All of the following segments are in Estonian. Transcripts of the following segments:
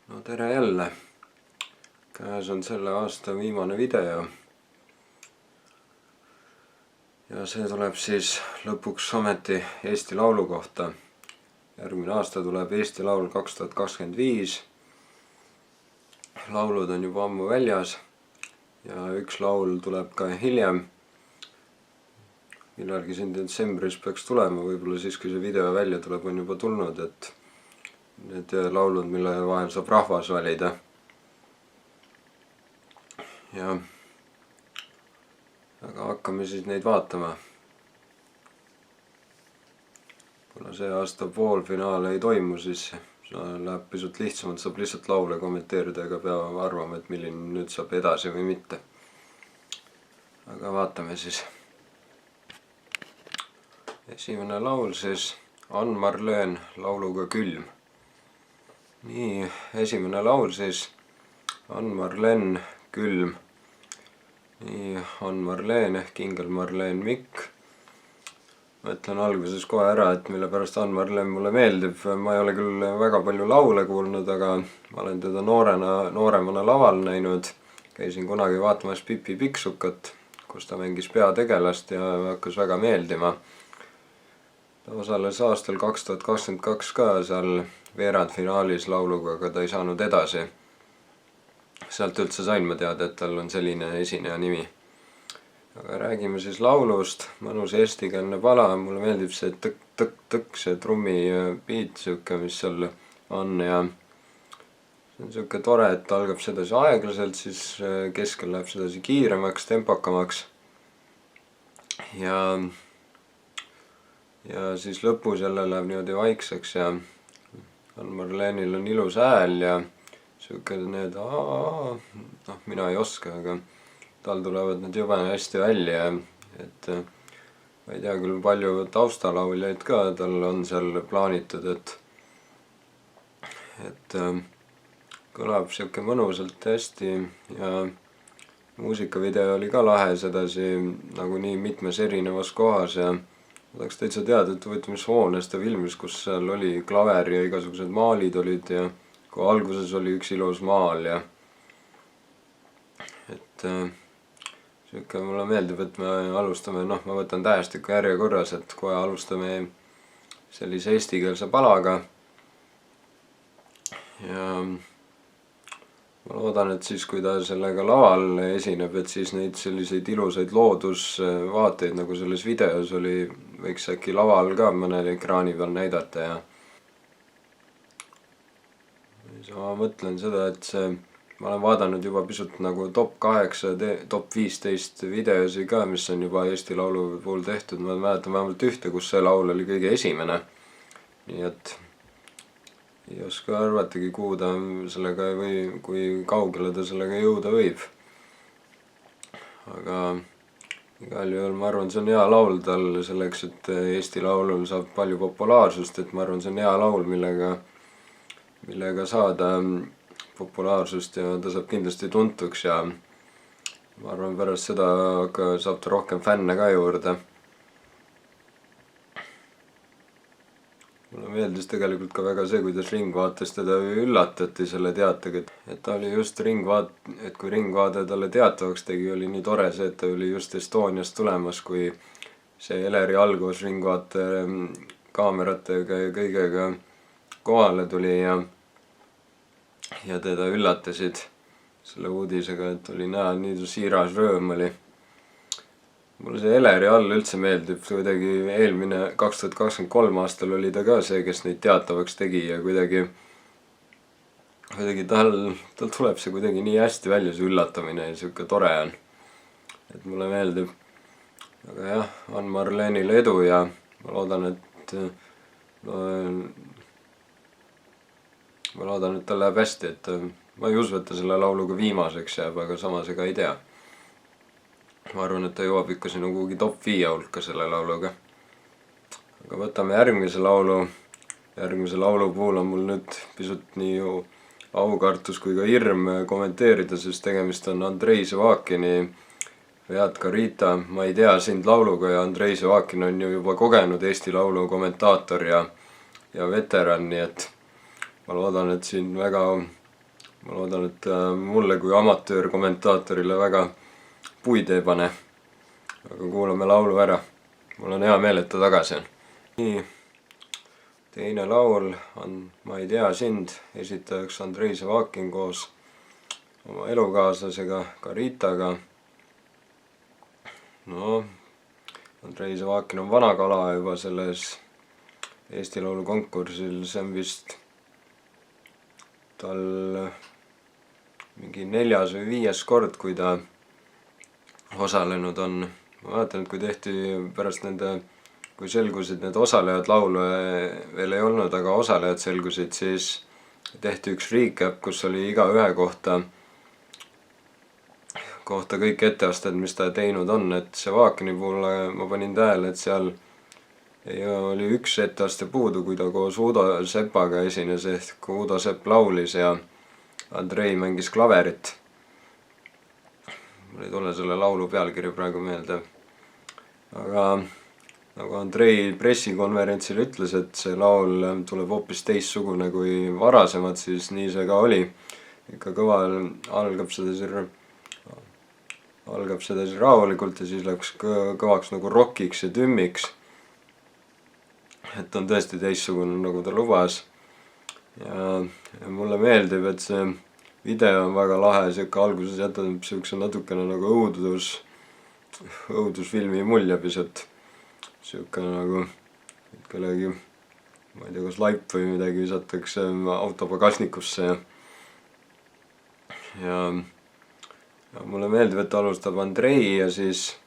No tere jälle! Käes on selle aasta viimane video. Ja see tuleb siis lõpuks ometi Eesti Laulu kohta. Järgmine aasta tuleb Eesti Laul 2025. Laulud on juba ammu väljas. Ja üks laul tuleb ka hiljem. Millalgi siin detsembris peaks tulema, võib-olla siis kui see video välja tuleb on juba tulnud, et need laulud, mille vahel saab rahvas valida. Ja aga hakkame siis neid vaatama. Kuna see aasta poolfinaale ei toimu, siis läheb pisut lihtsamalt, saab lihtsalt laule kommenteerida ega pea arvama, et milline nüüd saab edasi või mitte. Aga vaatame siis. Esimene laul siis Ann-Marleen lauluga Külm. Nii, esimene laul siis Ann-Marleen Külm. Nii, Ann-Marleen ehk Ingel-Marleen Mikk. Ma ütlen alguses kohe ära, et mille pärast Ann-Marleen mulle meeldib. Ma ei ole küll väga palju laule kuulnud, aga ma olen teda nooremana laval näinud. Käisin kunagi vaatamas Pipi Pikksukat, kus ta mängis peategelast ja hakkas väga meeldima. Ta osales aastal 2022 ka seal veerandfinaalis lauluga, aga ta ei saanud edasi. Sealt üldse sain ma teada, et tal on selline esineja nimi. Aga räägime siis laulust. Mõnus eestikeelne pala. Mulle meeldib see tõkk-tõkk-tõkk, see trummi beat, mis seal on. Ja see on siuke tore, et algab sedasi aeglaselt, siis keskel läheb sedasi kiiremaks, tempokamaks. Ja siis lõpus jälle läheb niimoodi vaikseks ja Ann-Marleenil on ilus hääl ja siuke need mina ei oska, aga tal tulevad need jube hästi välja, et ma ei tea küll palju taustalauljaid ka tal on seal plaanitud, et kõlab siuke mõnusalt hästi ja muusikavideo oli ka lahe sedasi nagu nii mitmes erinevas kohas ja ma tahaks täitsa teada, et võtta mis hoones ta filmis, kus seal oli klaver ja igasugused maalid olid ja kui alguses oli üks ilus maal ja et siuke mulle meeldib, et me alustame, ma võtan tähestiku järjekorras, et kohe alustame sellise eestikeelse palaga ja ma loodan, et siis kui ta sellega laval esineb, et siis neid selliseid ilusaid loodusvaateid, nagu selles videos oli, võiks äkki laval ka mõnel ekraani peal näidata ja ma mõtlen seda, et ma olen vaadanud juba pisut nagu top 8, top 15 videosi ka, mis on juba Eesti Laulu puhul tehtud. Ma mäletan vähemalt ühte, kus see laul oli kõige esimene. Nii et ei oska arvatagi, kuhu ta sellega või kui kaugele ta sellega jõuda võib. Aga igal juhul ma arvan, see on hea laul tal selleks, et Eesti Laulul saab palju populaarsust, et ma arvan, see on hea laul, millega saada populaarsust ja ta saab kindlasti tuntuks ja ma arvan, pärast seda saab ta rohkem fänne ka juurde. Mulle meeldis tegelikult ka väga see, kuidas Ringvaates teda üllatati selle teatega, et ta oli just et kui Ringvaade talle teatavaks tegi, oli nii tore see, et ta oli just Estoniast tulemas, kui see Eleri algus Ringvaate kaameratega ja kõigega kohale tuli ja teda üllatasid selle uudisega, et oli näha, nii siiras rõõm oli. Mulle see Eleri all üldse meeldib, kuidagi eelmine 2023 aastal oli ta ka see, kes neid teatavaks tegi ja kuidagi tal tuleb see kuidagi nii hästi välja, see üllatamine ja siuke tore on. Et mulle meeldib. Aga jah, Ann-Marleenile edu ja ma loodan, et tal läheb hästi, et ma ei usu, et ta selle lauluga viimaseks jääb, aga samas ega ei tea. Ma arvan, et ta jõuab ikka sinna kuhugi top 5 hulka selle lauluga. Aga võtame järgmise laulu. Järgmise laulu puhul on mul nüüd pisut nii aukartus kui ka hirm kommenteerida, sest tegemist on Andrei Sevakini Vead Karita, ma ei tea sind lauluga ja Andrei Sevakin on ju juba kogenud Eesti Laulu kommentaator ja veteran, nii et ma loodan, et siin väga ma loodan, et mulle kui amatöörkommentaatorile väga puid ei pane. Aga kuulame laulu ära. Mul on hea meel, et ta tagasi on. Nii, teine laul on Ma ei tea sind, esitajaks Andrei Zavakin koos oma elukaaslasega Karitaga. No, Andrei Zavakin on vana kala juba selles Eesti Laulu konkursil, see on vist tal mingi 4. või 5. kord, kui ta osalenud on. Ma mäletan, et kui tehti pärast kui selgusid need osalejad, laulu veel ei olnud, aga osalejad selgusid, siis tehti üks recap, kus oli igaühe kohta kõik etteasted, mis ta teinud on, et Zavakini puhul ma panin tähele, et seal oli üks etteaste puudu, kui ta koos Udo Sepaga esines, ehk Udo Sepp laulis ja Andrei mängis klaverit. Mul ei tule selle laulu pealkiri praegu meelde. Aga nagu Andrei pressikonverentsil ütles, et see laul tuleb hoopis teistsugune kui varasemad, siis nii see ka oli. Ikka kõva algab seda siis rahulikult ja siis läks kõvaks nagu rockiks ja tümmiks. Et on tõesti teistsugune, nagu ta lubas. Ja mulle meeldib, et see video on väga lahe, siuke alguses jätab siukse natukene nagu õudusfilmi mulje pisut. Siuke nagu kellegi, ma ei tea, kas laip või midagi visatakse auto pagasnikusse ja mulle meeldib, et alustab Andrei ja siis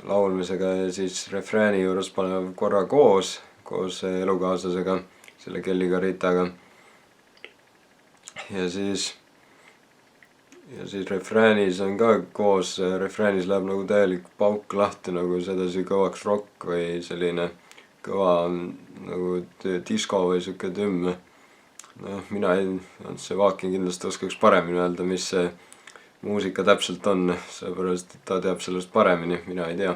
laulmisega ja siis refrääni juures paneb korra koos elukaaslasega, selle Kelly Karitaga. Ja siis refräänis on ka koos, refräänis läheb nagu täielik pauk lahti, nagu sedasi kõvaks rock või selline kõva nagu disko või siuke tümm. No, Zavakin kindlasti oskaks paremini öelda, mis see muusika täpselt on, seepärast, et ta teab sellest paremini, mina ei tea.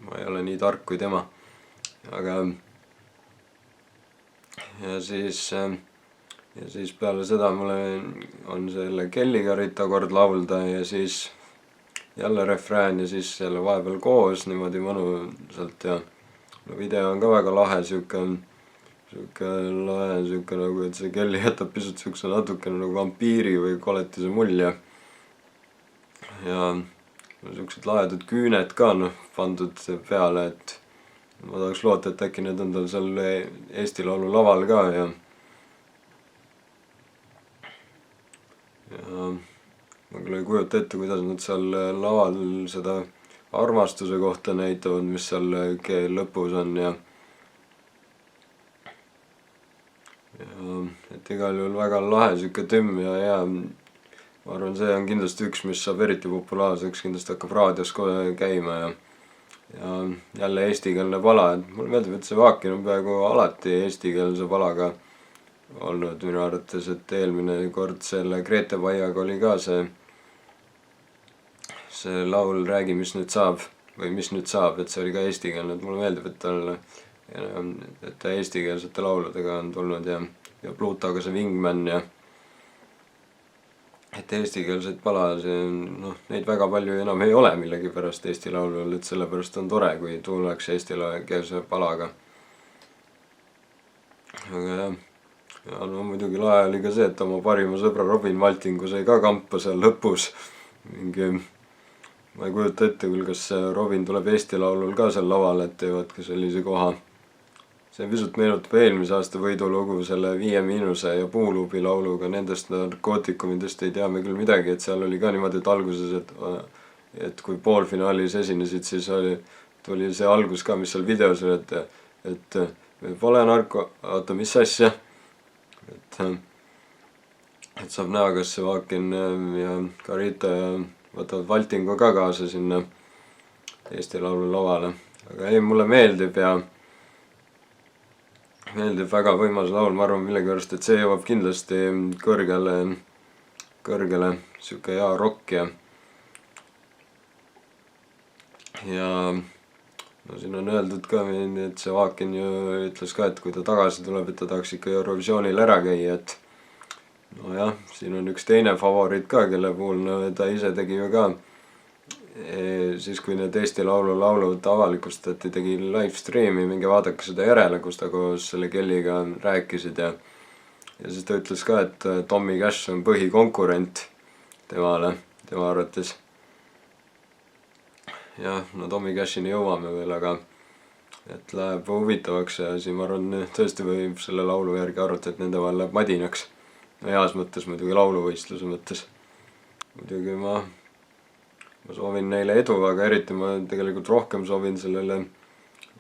Ma ei ole nii tark kui tema. Aga ja siis peale seda mulle on selle Kelly Karita kord laulda ja siis jälle refrään ja siis jälle vahepeal koos niimoodi mõnusalt ja video on ka väga lahe, siuke nagu, et see Kelly jätab pisut siukse natukene nagu vampiiri või koletise mulje. Ja siuksed lahedad küüned ka pandud peale, et ma tahaks loota, et äkki need on tal seal Eesti Laulu laval ka ja ma küll ei kujuta ette, kuidas nad seal laval seda armastuse kohta näitavad, mis seal lõpus on ja et igal juhul väga lahe siuke tümm ja hea. Ma arvan, see on kindlasti üks, mis saab eriti populaarseks, kindlasti hakkab raadios käima ja jälle eestikeelne pala. Mulle meeldib, et Zavakin on peaaegu alati eestikeelse palaga olnud minu arvates, et eelmine kord selle Grete Baiaga oli ka see laul Räägi, mis nüüd saab või mis nüüd saab, et see oli ka eestikeelne, et mulle meeldib, et ta eestikeelsete lauludega on tulnud ja Plutoga see Wingman ja et eestikeelseid palasid, neid väga palju enam ei ole millegipärast Eesti Laulul, et sellepärast on tore, kui tullakse eestikeelse palaga. Aga jah, muidugi lahe oli ka see, et oma parima sõbra Robin Valtingu sai ka kampa seal lõpus. Ma ei kujuta ette küll, kas Robin tuleb Eesti Laulul ka seal laval, et teevad ka sellise koha. See pisut meenutab eelmise aasta võidulugu selle 5 ja Puuluubi lauluga, nendest narkootikumidest ei tea me küll midagi, et seal oli ka niimoodi, et alguses, et kui poolfinaalis esinesid, siis tuli see algus ka, mis seal videos oli, et pole narko, oota, mis asja? Et saab näha, kas Zavakin ja Karita võtavad Valtingu ka kaasa sinna Eesti Laulu lavale. Aga ei, mulle meeldib väga võimas laul, ma arvan millegipärast, et see jõuab kindlasti kõrgele siuke hea rock ja siin on öeldud ka, et Zavakin ju ütles ka, et kui ta tagasi tuleb, et ta tahaks ikka Eurovisioonil ära käia, nojah, siin on üks teine favoriit ka, kelle puhul ta ise tegi ju ka siis, kui need Eesti Laulu laulud avalikustati, tegi live stream'i, minge vaadake seda järele, kus ta koos selle Kellyga rääkisid ja siis ta ütles ka, et Tommy Cash on põhikonkurent temale, tema arvates. jah, no Tommy Cashini jõuame veel, aga et läheb huvitavaks ja siin ma arvan, tõesti võib selle laulu järgi arvata, et nende vahel läheb madinaks. No heas mõttes muidugi, lauluvõistluse mõttes. Muidugi ma soovin neile edu, aga eriti ma tegelikult rohkem soovin sellele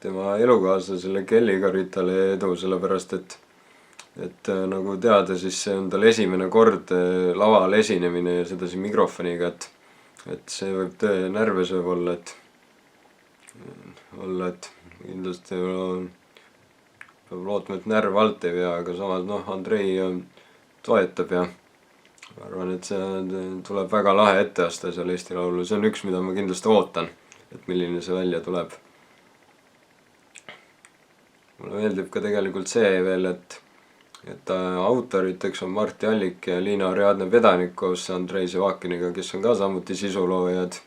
tema elukaaslasele Kelly Garitale edu, sellepärast et nagu teada, siis see on tal esimene kord laval esinemine ja sedasi mikrofoniga, et see võib tõe närves võib olla, et kindlasti peab lootma, et närv alt ei vea, aga samas Andrei toetab ja ma arvan, et see tuleb väga lahe etteaste seal Eesti Laulul, see on üks, mida ma kindlasti ootan, et milline see välja tuleb. Mulle meeldib ka tegelikult see veel, et autoriteks on Martti Allik ja Liina Ariadne-Vedanik koos Andrei Sevakiniga, kes on ka samuti sisuloojad.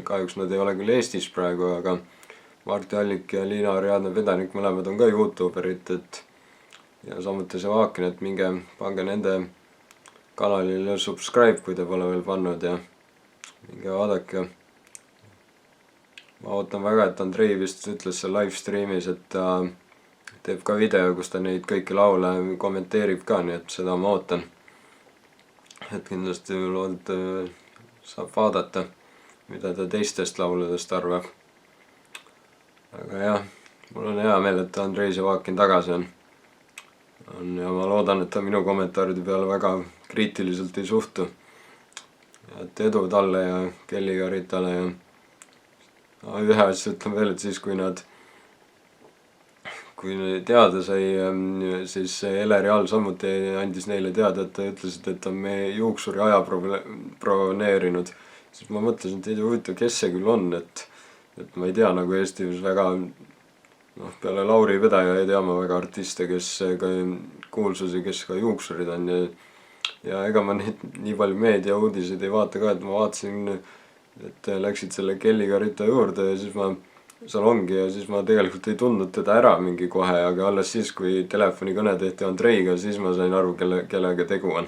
Kahjuks nad ei ole küll Eestis praegu, aga Martti Allik ja Liina Ariadne-Vedanik mõlemad on ka YouTuberid, ja samuti Sevakin, et minge pange nende kanalile subscribe, kui te pole veel pannud ja minge vaadake. Ma ootan väga, et Andrei vist ütles seal live stream'is, et ta teeb ka video, kus ta neid kõiki laule kommenteerib ka, nii et seda ma ootan. Et kindlasti saab vaadata, mida ta teistest lauludest arvab. Aga jah, mul on hea meel, et Andrei Sevakin tagasi on. Ja ma loodan, et ta minu kommentaaride peale väga kriitiliselt ei suhtu. Et edu talle ja Kelly Garitale ja ühe asja ütlen veel, et siis kui teada sai, siis Eleri All samuti andis neile teada, et ta ütlesid, et on meie juuksuri aja broneerinud. Siis ma mõtlesin, et ei huvitav, kes see küll on, et ma ei tea nagu Eestis väga, peale Lauri Vedaja ei tea ma väga artiste, kes ka kuulsusi, kes ka juuksurid on ja ega ma neid nii palju meediauudiseid ei vaata ka, et ma vaatasin, et läksid selle Kelly Garita juurde ja siis ma seal ongi ja siis ma tegelikult ei tundnud teda ära mingi kohe, aga alles siis, kui telefonikõne tehti Andreiga, siis ma sain aru, kellega tegu on.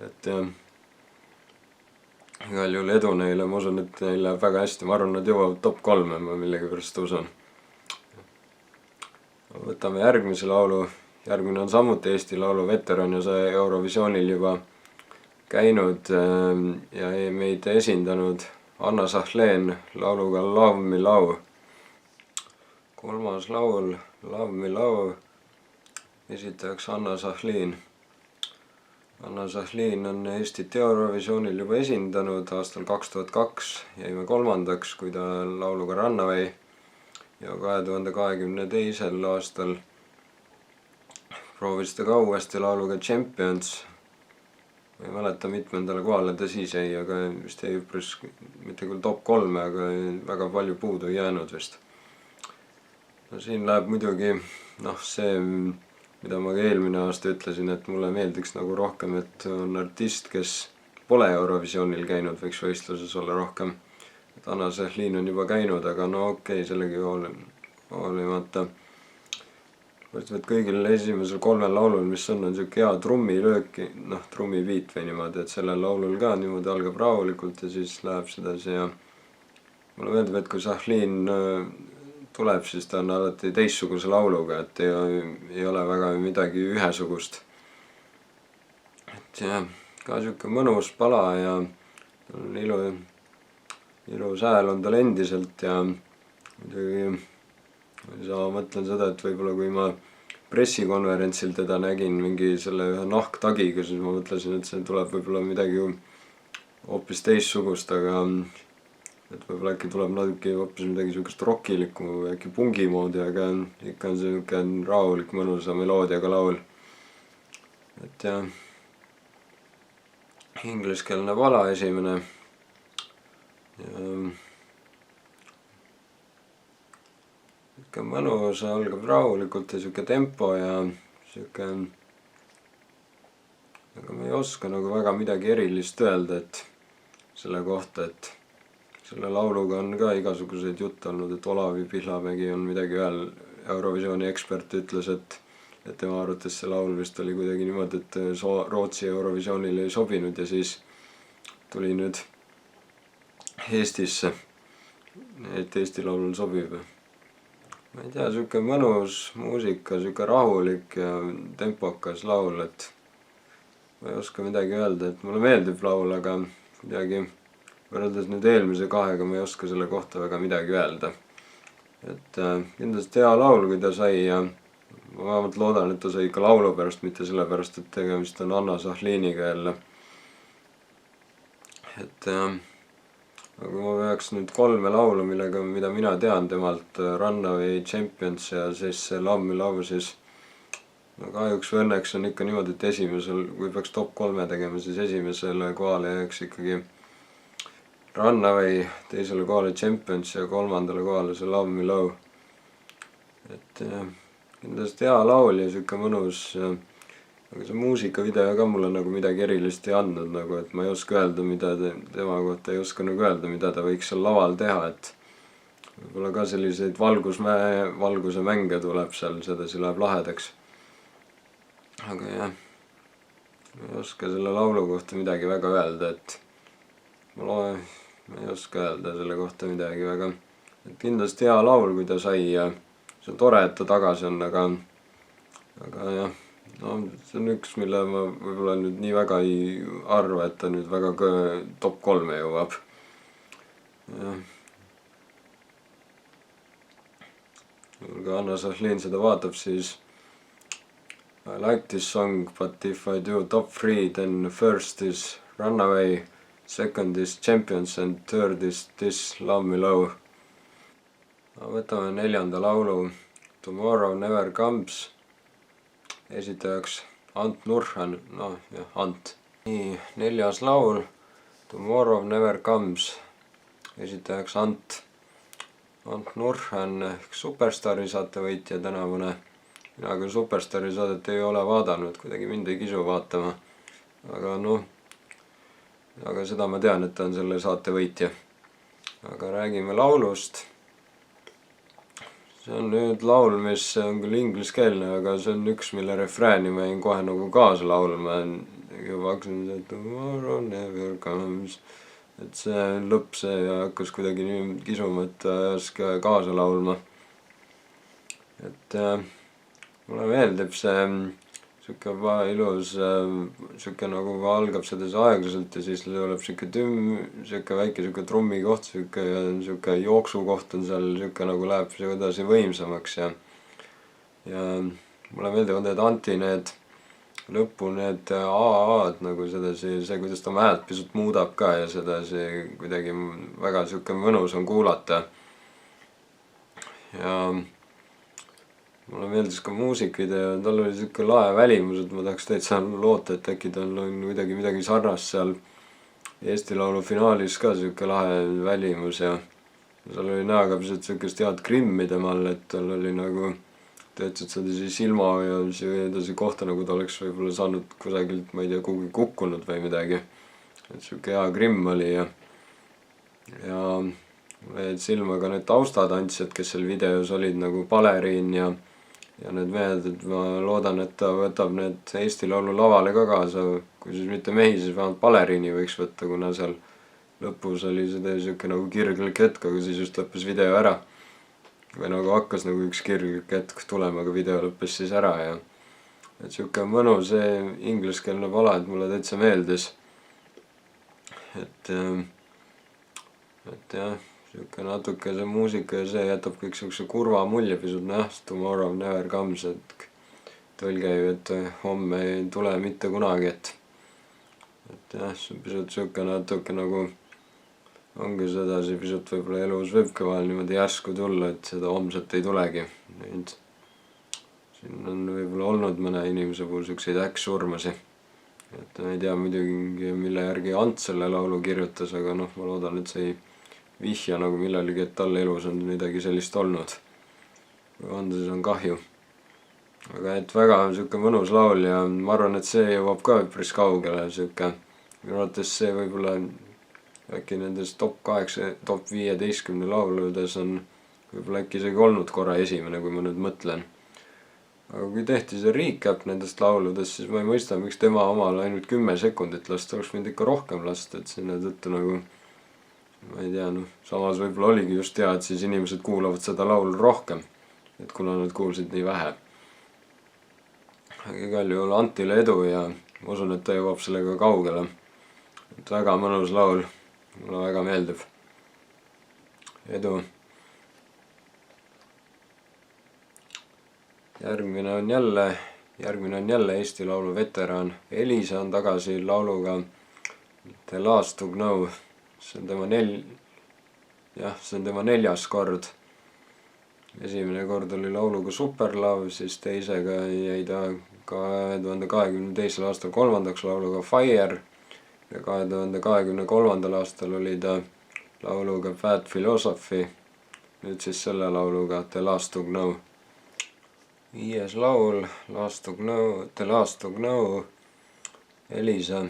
Et jah, igal juhul edu neile, ma usun, et neil läheb väga hästi, ma arvan, nad jõuavad top 3, ma millegipärast usun. Võtame järgmise laulu, järgmine on samuti Eesti Laulu veteran ja see Eurovisioonil juba käinud ja meid esindanud Anna Sahleen lauluga Love Me Love. Kolmas laul, Love Me Love, esitajaks Anna Sahleen. Anna Sahleen on Eestit Eurovisioonil juba esindanud aastal 2002, jäime 3. kui ta lauluga Runaway ja 2022. aastal proovis ta ka uuesti lauluga Champions. Ma ei mäleta mitmendale kohale ta siis jäi, aga vist jäi üpris, mitte küll top 3, aga väga palju puudu ei jäänud vist. No siin läheb muidugi see, mida ma ka eelmine aasta ütlesin, et mulle meeldiks nagu rohkem, et on artist, kes pole Eurovisioonil käinud, võiks võistluses olla rohkem. Et Anna Sahleen on juba käinud, aga okei, sellegi hoolimata. Et kõigil esimesel 3 laulul, mis on siuke hea trummilöök, trummibeat või niimoodi, et sellel laulul ka niimoodi algab rahulikult ja siis läheb sedasi ja mulle meeldib, et kui Sahleen tuleb, siis ta on alati teistsuguse lauluga, et ei ole väga midagi ühesugust. Et jah, ka siuke mõnus pala ja ilus hääl on tal endiselt ja muidugi mõtlen seda, et võib-olla kui ma pressikonverentsil teda nägin mingi selle ühe nahktagiga, siis ma mõtlesin, et see tuleb võib-olla midagi hoopis teistsugust, aga et võib-olla äkki tuleb natuke hoopis midagi siukest rockilikku või äkki pungi moodi, aga ikka on siuke rahulik, mõnusa meloodiaga laul. Et jah, ingliskeelne pala esimene ja mõnus, algab rahulikult ja siuke tempo ja siuke aga ma ei oska nagu väga midagi erilist öelda, et selle kohta, et selle lauluga on ka igasuguseid jutte olnud, et Olavi Pihlamägi on midagi veel, Eurovisiooni ekspert ütles, et tema arvates see laul vist oli kuidagi niimoodi, et Rootsi Eurovisioonile ei sobinud ja siis tuli nüüd Eestisse, et Eesti laulul sobib. Ma ei tea, siuke mõnus muusika, siuke rahulik ja tempokas laul, et ma ei oska midagi öelda, et mulle meeldib laul, aga midagi võrreldes nüüd eelmise kahega ma ei oska selle kohta väga midagi öelda. Et kindlasti hea laul, kui ta sai ja ma vähemalt loodan, et ta sai ikka laulu pärast, mitte selle pärast, et tegemist on Anna Sahliniga jälle. Et aga kui ma peaks nüüd 3 laulu, mida mina tean temalt, Runaway, Champions ja siis see Love Me Love, siis no kahjuks või õnneks on ikka niimoodi, et esimesel, kui peaks top 3 tegema, siis esimesele kohale jääks ikkagi Runaway, teisele kohale Champions ja 3. kohale see Love Me Love. Et kindlasti hea laul ja siuke mõnus, aga see muusikavideo ka mulle nagu midagi erilist ei andnud, nagu et ma ei oska öelda, mida tema kohta ei oska nagu öelda, mida ta võiks seal laval teha, et võib-olla ka selliseid valguse mänge tuleb seal, sedasi läheb lahedaks. Aga jah, ei oska selle laulu kohta midagi väga öelda, et ma ei oska öelda selle kohta midagi väga. Et kindlasti hea laul, kui ta sai ja see on tore, et ta tagasi on, aga jah, no see on üks, mille ma võib-olla nüüd nii väga ei arva, et ta nüüd väga top 3 jõuab. Kui Anna Sahlin seda vaatab, siis I like this song, but if I do top 3, then first is Runaway, second is Champions and third is this Love Me Love. Võtame 4. laulu Tomorrow Never Comes, esitajaks Ant Nurhan, noh jah, Ant. Nii, 4. laul Tomorrow Never Comes, esitajaks Ant Nurhan ehk Superstaari saate võitja tänavune. Mina küll Superstaari saadet ei ole vaadanud, kuidagi mind ei kisu vaatama, aga noh, aga seda ma tean, et ta on selle saate võitja. Aga räägime laulust. See on nüüd laul, mis on küll ingliskeelne, aga see on üks, mille refrääni ma jäin kohe nagu kaasa laulma. Juba hakkasin, et tomorrow never comes. Et see lõpp see ja hakkas kuidagi nii kisuma, et jäske kaasa laulma. Et mulle meeldib see siuke ilus, siuke nagu algab sedasi aeglaselt ja siis tuleb siuke väike siuke trummikoht, siuke jooksukoht on seal, siuke nagu läheb edasi võimsamaks ja mulle meeldivad need Anti need lõppu need AA-d nagu sedasi, see kuidas ta oma häält pisut muudab ka ja sedasi kuidagi väga siuke mõnus on kuulata. Ja mulle meeldis ka muusikvideo, tal oli siuke lae välimus, et ma tahaks täitsa loota, et äkki tal on midagi sarnast seal Eesti Laulu finaalis ka siuke lahe välimus ja seal oli näha ka pisut siukest head grimmi temal, et tal oli nagu täitsa sedasi silma ja edasi kohta, nagu ta oleks võib-olla saanud kusagilt, ma ei tea, kuhugi kukkunud või midagi. Et siuke hea grimm oli ja mulle jäid silma ka need taustatantsijad, kes seal videos olid nagu baleriin ja need mehed, et ma loodan, et ta võtab need Eesti Laulu lavale ka kaasa, kui siis mitte mehi, siis vähemalt baleriini võiks võtta, kuna seal lõpus oli seda siuke nagu kirglik hetk, aga siis just lõppes video ära. Või nagu hakkas nagu üks kirglik hetk tulema, aga video lõppes siis ära ja et siuke mõnus ingliskeelne pala, et mulle täitsa meeldis. Et jah, siuke natuke see muusika ja see jätab kõik siukse kurva mulje pisut, tomorrow never comes, et tõlge ju, et homme ei tule mitte kunagi, et jah, see on pisut siuke natuke nagu ongi sedasi pisut võib-olla elus võibki vahel niimoodi järsku tulla, et seda homset ei tulegi. Siin on võib-olla olnud mõne inimese puhul siukseid äkksurmasi, et ma ei tea muidugi, mille järgi Ant selle laulu kirjutas, aga noh, ma loodan, et see ei vihja nagu millelegi, et tal elus on midagi sellist olnud. Kui on, siis on kahju. aga et väga sihuke mõnus laul ja ma arvan, et see jõuab ka üpris kaugele, sihuke minu arvates see võib-olla äkki nendes top 8, top 15 lauludes on võib-olla äkki isegi olnud korra esimene, kui ma nüüd mõtlen. aga kui tehti see recap nendest lauludest, siis ma ei mõista, miks tema omal ainult 10 sekundit lasta, oleks võinud ikka rohkem lasta, et sinna tõttu nagu ma ei tea, noh, samas võib-olla oligi just hea, et siis inimesed kuulavad seda laulu rohkem, et kuna nad kuulsid nii vähe. aga igal juhul Antile edu ja ma usun, et ta jõuab sellega kaugele. et väga mõnus laul, mulle väga meeldib. edu. järgmine on jälle Eesti Laulu veteraan. Elisa on tagasi lauluga The Last to Know. see on tema 4. kord. esimene kord oli lauluga Superlove, siis teisega jäi ta 2022. aastal 3. lauluga Fire ja 2023. aastal oli ta lauluga Bad Philosophy, nüüd siis selle lauluga The Last to Know. 5. laul, The Last to Know, Elisa.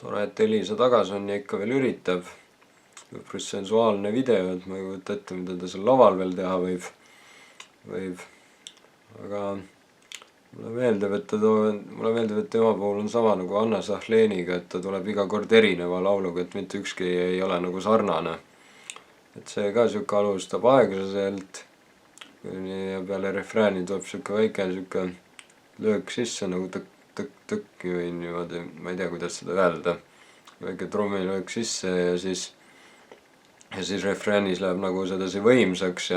tore, et Elisa tagasi on ja ikka veel üritab. üpris sensuaalne video, et ma ei kujuta ette, mida ta seal laval veel teha võib. aga mulle meeldib, et tema puhul on sama nagu Anna Sahleniga, et ta tuleb iga kord erineva lauluga, et mitte ükski ei ole nagu sarnane. et see ka sihuke alustab aeglaselt ja peale refrääni tuleb sihuke väike sihuke löök sisse nagu tõkk või niimoodi, ma ei tea, kuidas seda öelda. väike trummilöök sisse ja siis refräänis läheb nagu sedasi võimsaks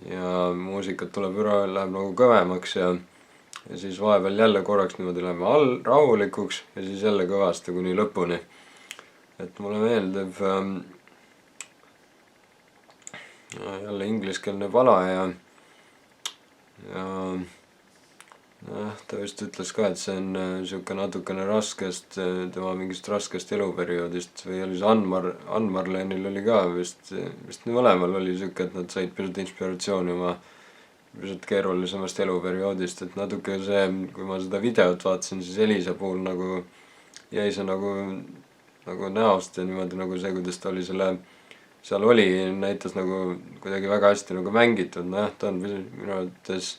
ja muusikat läheb nagu kõvemaks ja siis vahepeal jälle korraks niimoodi läheme rahulikuks ja siis jälle kõvasti kuni lõpuni. et mulle meeldib jälle ingliskeelne pala ja ta vist ütles ka, et see on sihuke natukene tema mingist raskest eluperioodist või oli see Ann-Marlenil oli ka vist mõlemal oli sihuke, et nad said pisut inspiratsiooni oma pisut keerulisemast eluperioodist, et natuke see, kui ma seda videot vaatasin, siis Elisa puhul nagu jäi see nagu näost ja niimoodi nagu see, kuidas ta oli seal oli, näitas nagu kuidagi väga hästi nagu mängitud, nojah, ta on minu arvates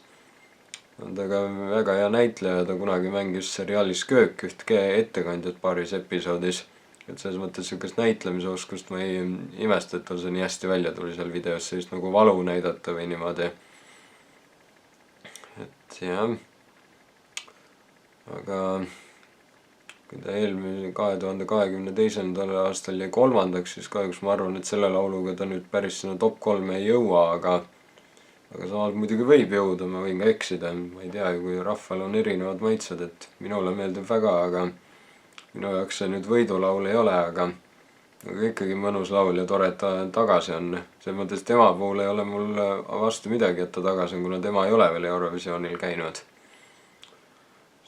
on ta ka väga hea näitleja, ta kunagi mängis seriaalis Köök üht ettekandjat paaris episoodis, et selles mõttes sihukest näitlemisoskust ma ei imesta, et tal see nii hästi välja tuli seal videos, sellist nagu valu näidata või niimoodi. et jah, aga kui ta eelmine 2022. aastal jäi 3., siis kahjuks ma arvan, et selle lauluga ta nüüd päris sinna top 3 ei jõua, aga samas muidugi võib jõuda, ma võin ka eksida, ma ei tea ju, kui rahval on erinevad maitsed, et minule meeldib väga, aga minu jaoks see nüüd võidulaul ei ole, aga ikkagi mõnus laul ja tore, et ta tagasi on. selles mõttes tema puhul ei ole mul vastu midagi, et ta tagasi on, kuna tema ei ole veel Eurovisioonil käinud.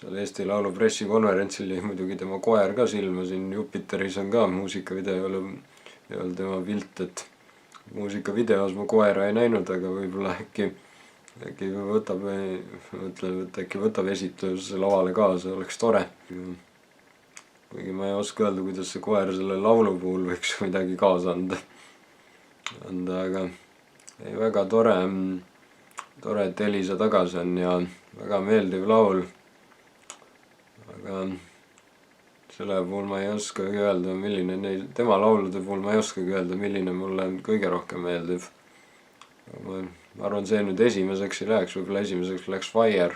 seal Eesti Laulu pressikonverentsil jäi muidugi tema koer ka silma, siin Jupiteris on ka muusikavideo ei olnud tema pilt, et muusikavideos ma koera ei näinud, aga võib-olla äkki võtab esitluse lavale kaasa, oleks tore. kuigi ma ei oska öelda, kuidas see koer selle laulu puhul võiks midagi kaasa anda, aga ei, väga tore, et Elisa tagasi on ja väga meeldiv laul. aga selle puhul ma ei oskagi öelda, tema laulude puhul ma ei oskagi öelda, milline mulle kõige rohkem meeldib. ma arvan, see nüüd esimeseks ei läheks, võib-olla esimeseks läks Fire.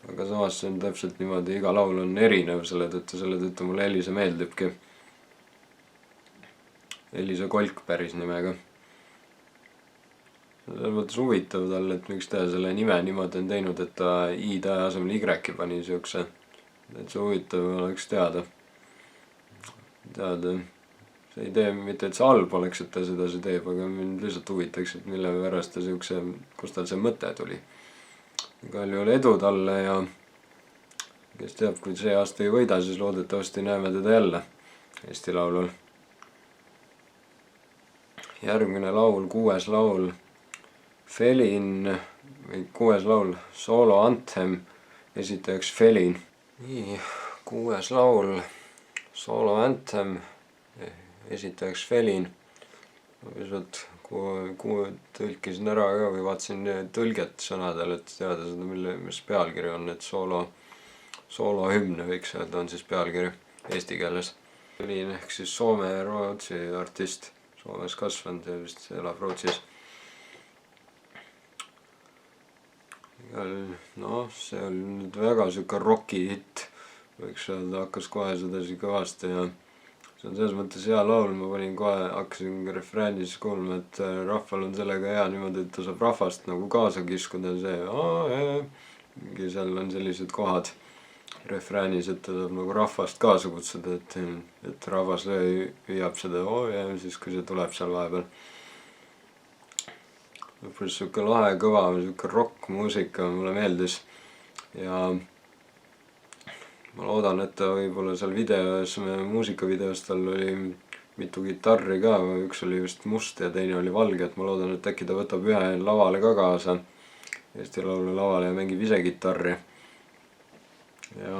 aga samas see on täpselt niimoodi, iga laul on erinev, selle tõttu mulle Elisa meeldibki. Elisa Kolk päris nimega. selles mõttes huvitav tal, et miks ta selle nime niimoodi on teinud, et ta i-tähe asemel y pani siukse. et see huvitav oleks teada. See ei tee mitte, et see halb oleks, et ta sedasi teeb, aga mind lihtsalt huvitaks, et mille pärast ta siukse, kust tal see mõte tuli. igal juhul edu talle ja kes teab, kui see aasta ei võida, siis loodetavasti näeme teda jälle Eesti Laulul. järgmine laul, 6. laul Felin või 6. laul Solo Anthem, esitajaks Felin. Nii, 6. laul Solo Anthem, esitajaks Felin. Pisut tõlkisin ära ka või vaatasin tõlget sõnadel, et teada seda, mis pealkiri on, et solohümn võiks öelda, on siis pealkiri eesti keeles. Felin ehk siis Soome ja Rootsi artist, Soomes kasvanud ja vist elab Rootsis. No, see oli nüüd väga siuke rocki hitt, võiks öelda, hakkas kohe sedasi kõvasti ja see on selles mõttes hea laul, ma panin kohe, hakkasin refräänis kuulma, et rahval on sellega hea niimoodi, et ta saab rahvast nagu kaasa kiskuda, mingi seal on sellised kohad refräänis, et ta saab nagu rahvast kaasa kutsuda, et rahvas hüüab seda siis kui see tuleb seal vahepeal. Lõpus siuke lahe, kõva, siuke rock-muusika mulle meeldis ja ma loodan, et ta võib-olla seal videos, muusikavideos tal oli mitu kitarri ka, üks oli vist must ja teine oli valge, et ma loodan, et äkki ta võtab ühe lavale ka kaasa, Eesti Laulu lavale ja mängib ise kitarri. Ja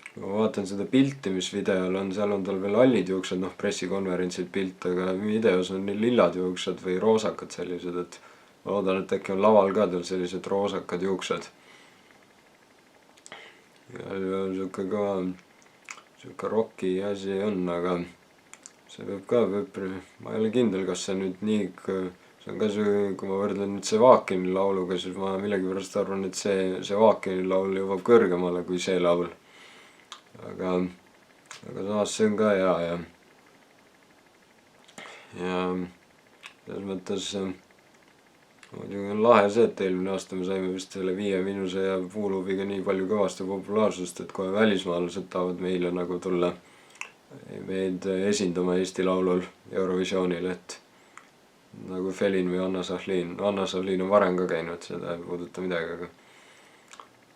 kui ma vaatan seda pilti, mis videol on, seal on tal veel hallid juuksed, pressikonverentsid pilt, aga videos on nii lillad juuksed või roosakad sellised, et ma loodan, et äkki on laval ka tal sellised roosakad juuksed. Ja siuke kõva, siuke rocki asi on, aga see võib ka, ma ei ole kindel, kas see nüüd nii, see on ka see, kui ma võrdlen nüüd Sevakini lauluga, siis ma millegipärast arvan, et see Sevakini laul jõuab kõrgemale kui see laul. Aga samas see on ka hea ja selles mõttes muidugi on lahe see, et eelmine aasta me saime vist selle 5 Miinuse ja Puuluubiga nii palju kõvasti populaarsust, et kohe välismaalased tahavad meile nagu tulla meid esindama Eesti Laulul Eurovisioonil, et nagu Felin või Anna Sahlin. Anna Sahlin on varem ka käinud, seda ei puuduta midagi, aga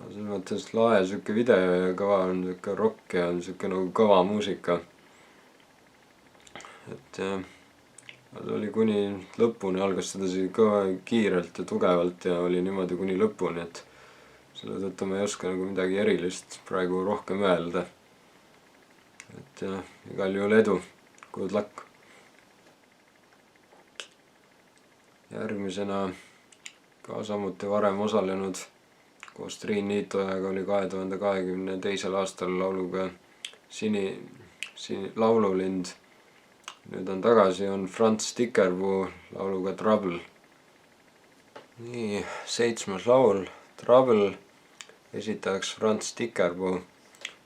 selles mõttes lahe siuke video ja kõva on siuke rock ja on siuke nagu kõva muusika. Et see oli kuni lõpuni, algas sedasi kõva kiirelt ja tugevalt ja oli niimoodi kuni lõpuni, et selle tõttu ma ei oska nagu midagi erilist praegu rohkem öelda. Et igal juhul edu, good luck. Järgmisena ka samuti varem osalenud koos Triin Niitojaga oli 2022. aastal lauluga Laululind. Nüüd on tagasi, on Franz Tikerpuu lauluga Trouble. Nii, 7. laul Trouble, esitajaks Franz Tikerpuu.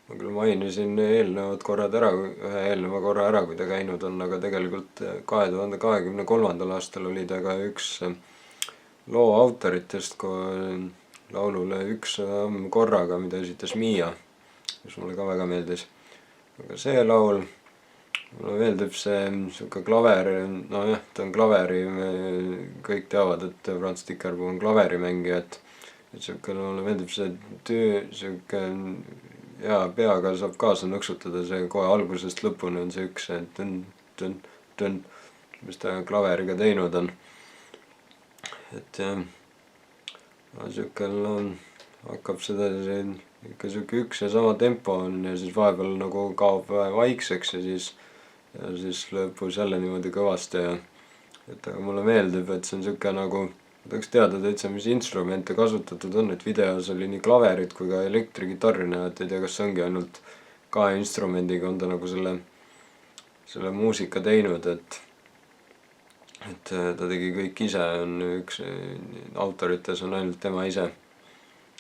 Ma küll mainisin eelnevad korrad ära, ühe eelneva korra ära, kui ta käinud on, aga tegelikult 2023. aastal oli ta ka üks loo autoritest laulule Üks korraga, mida esitas Miia, mis mulle ka väga meeldis. Aga see laul, mulle meeldib see siuke klaver, nojah, ta on klaveri, kõik teavad, et Franz Tikerpuu on klaverimängija, et siuke, mulle meeldib see töö, siuke hea peaga saab kaasa nõksutada, see kohe algusest lõpuni on see üks tün, mis ta klaveriga teinud on. Et siuke hakkab seda ikka siuke üks ja sama tempo on ja siis vahepeal nagu kaob vaikseks ja siis lõpus jälle niimoodi kõvasti ja et aga mulle meeldib, et see on siuke nagu, ma tahaks teada täitsa, mis instrumente kasutatud on, et videos oli nii klaverit kui ka elektrikitarri näha, et ei tea, kas see ongi ainult 2 instrumendiga on ta nagu selle muusika teinud, et ta tegi kõik ise, on üks autorites on ainult tema ise.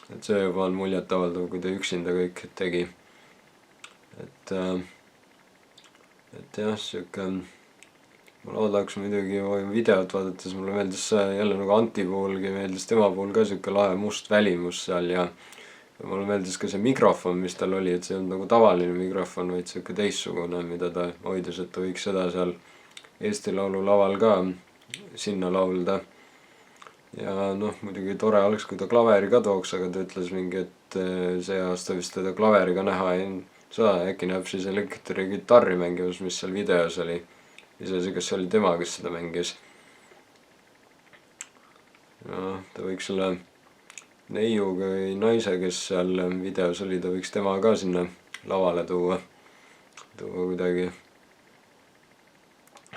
Et see juba on muljetavaldav, kui ta üksinda kõik tegi. Et jah, siuke, ma loodaks muidugi videot vaadates, mulle meeldis jälle nagu Anti puhulgi, meeldis tema puhul ka siuke lahe must välimus seal ja mulle meeldis ka see mikrofon, mis tal oli, et see on nagu tavaline mikrofon, vaid siuke teistsugune, mida ta hoidis, et ta võiks seda seal Eesti Laulu laval ka sinna laulda. Ja muidugi tore oleks, kui ta klaveri ka tooks, aga ta ütles mingi, et see aasta vist teda klaveriga näha ei saa, äkki näeb siis elektrikitarri mängimas, mis seal videos oli. Iseasi, kas see oli tema, kes seda mängis. ja ta võiks selle neiuga või naise, kes seal videos oli, ta võiks tema ka sinna lavale tuua kuidagi.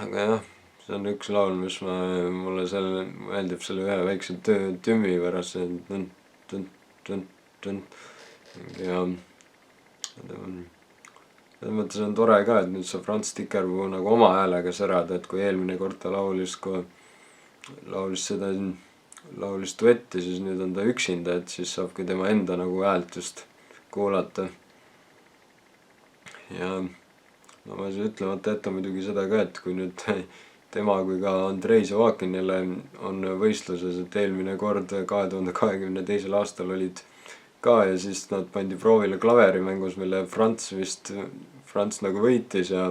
Aga jah, see on üks laul, mis mulle meeldib selle ühe väikse tümmi pärast, ja selles mõttes on tore ka, et nüüd see Franz Tikerpuu nagu oma häälega särada, et kui eelmine kord ta laulis duetti, siis nüüd on ta üksinda, et siis saabki tema enda nagu häält just kuulata. Ja no ma siis ütlemata jätta muidugi seda ka, et kui nüüd tema kui ka Andrei Zavakin jälle on võistluses, et eelmine kord 2022. aastal olid ka ja siis nad pandi proovile klaverimängus, mille Franz nagu võitis ja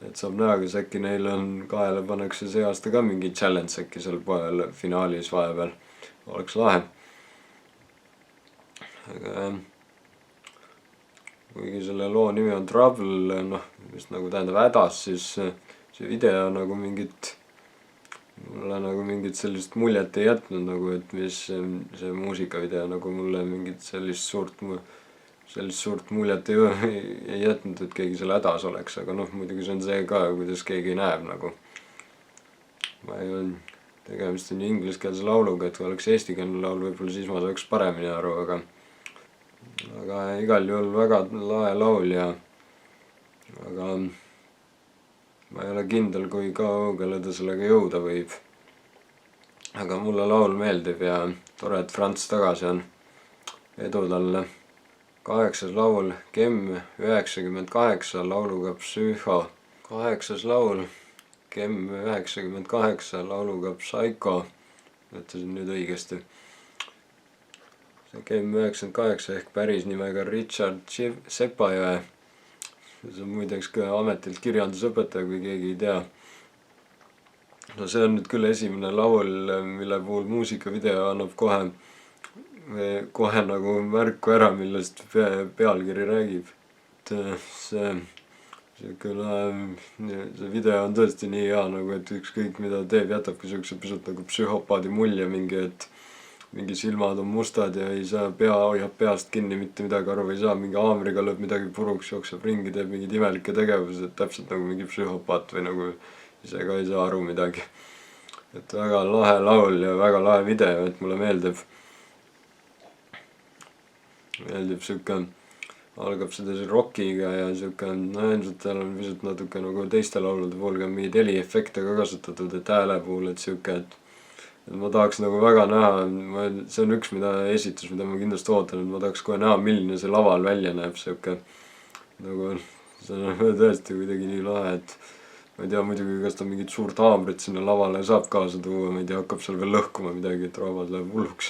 et saab näha, kas äkki neil kahele pannakse see aasta ka mingi challenge äkki seal finaalis vahepeal. Oleks lahe. Aga kuigi selle loo nimi on Trouble, mis nagu tähendab hädas, siis see video nagu mulle nagu mingit sellist muljet ei jätnud nagu, et mis see muusikavideo nagu mulle mingit sellist suurt muljet ei jätnud, et keegi seal hädas oleks, aga muidugi see on see ka, kuidas keegi näeb nagu. Tegemist on ingliskeelse lauluga, et kui oleks eestikeelne laul, võib-olla siis ma saaks paremini aru, aga igal juhul väga lahe laul ja aga ma ei ole kindel, kui kaugele ta sellega jõuda võib. Aga mulle laul meeldib ja tore, et Franz tagasi on. Edu talle. 8. laul Gem 98 lauluga Psycho. 8. laul Gem 98 lauluga Psycho. Ütlesin nüüd õigesti. See Gem 98 ehk päris nimega Richard Sepajõe. See on muideks ka ametilt kirjandusõpetaja, kui keegi ei tea. No see on nüüd küll esimene laul, mille puhul muusikavideo annab kohe nagu märku ära, millest pealkiri räägib. See video on tõesti nii hea, nagu et ükskõik mida teeb, jätabki siukse pisut nagu psühhopaadi mulje mingi silmad on mustad ja ei saa hoiab peast kinni, mitte midagi aru ei saa, mingi haamriga lööb midagi puruks, jookseb ringi, teeb mingid imelikke tegevused, täpselt nagu mingi psühhopaat või nagu ise ka ei saa aru midagi. Et väga lahe laul ja väga lahe video, et mulle meeldib siuke, algab seda rockiga ja siuke, ilmselt tal on pisut natuke nagu teiste laulude puhul ka mingeid heliefekte ka kasutatud, et hääle puhul, et siuke, et ma tahaks nagu väga näha, see on üks esitus, mida ma kindlasti ootan, et ma tahaks kohe näha, milline see laval välja näeb, siuke nagu, see on tõesti kuidagi nii lahe, et ma ei tea muidugi, kas ta mingit suurt haamrit sinna lavale saab kaasa tuua, ma ei tea, hakkab seal veel lõhkuma midagi, et rahvas läheb hulluks.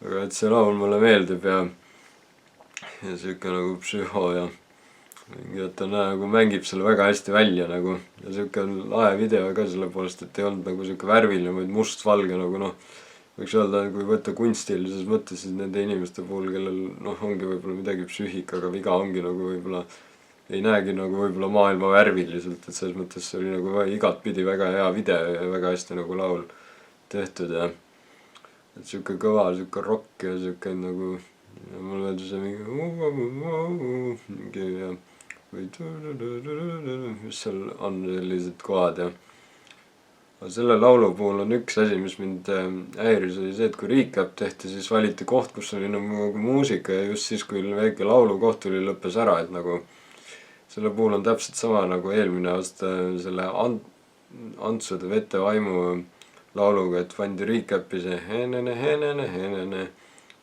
Aga et see laul mulle meeldib ja siuke nagu psühho ja et ta nagu mängib selle väga hästi välja nagu ja siuke lahe video ka selle poolest, et ei olnud nagu siuke värviline, vaid mustvalge nagu võiks öelda, kui võtta kunstilises mõttes, siis nende inimeste puhul, kellel ongi võib-olla midagi psüühikaga viga, ongi nagu võib-olla ei näegi nagu võib-olla maailma värviliselt, et selles mõttes see oli nagu igatpidi väga hea video ja väga hästi nagu laul tehtud ja et siuke kõva, siuke rock ja siuke nagu mulle meeldis see mingi ja mis seal on sellised kohad ja selle laulu puhul on üks asi, mis mind häiris, oli see, et kui recap tehti, siis valiti koht, kus oli nagu muusika ja just siis, kui väike laulukoht tuli, lõppes ära, et nagu selle puhul on täpselt sama nagu eelmine aasta selle Antsude vete vaimu lauluga, et pandi recap'i see henene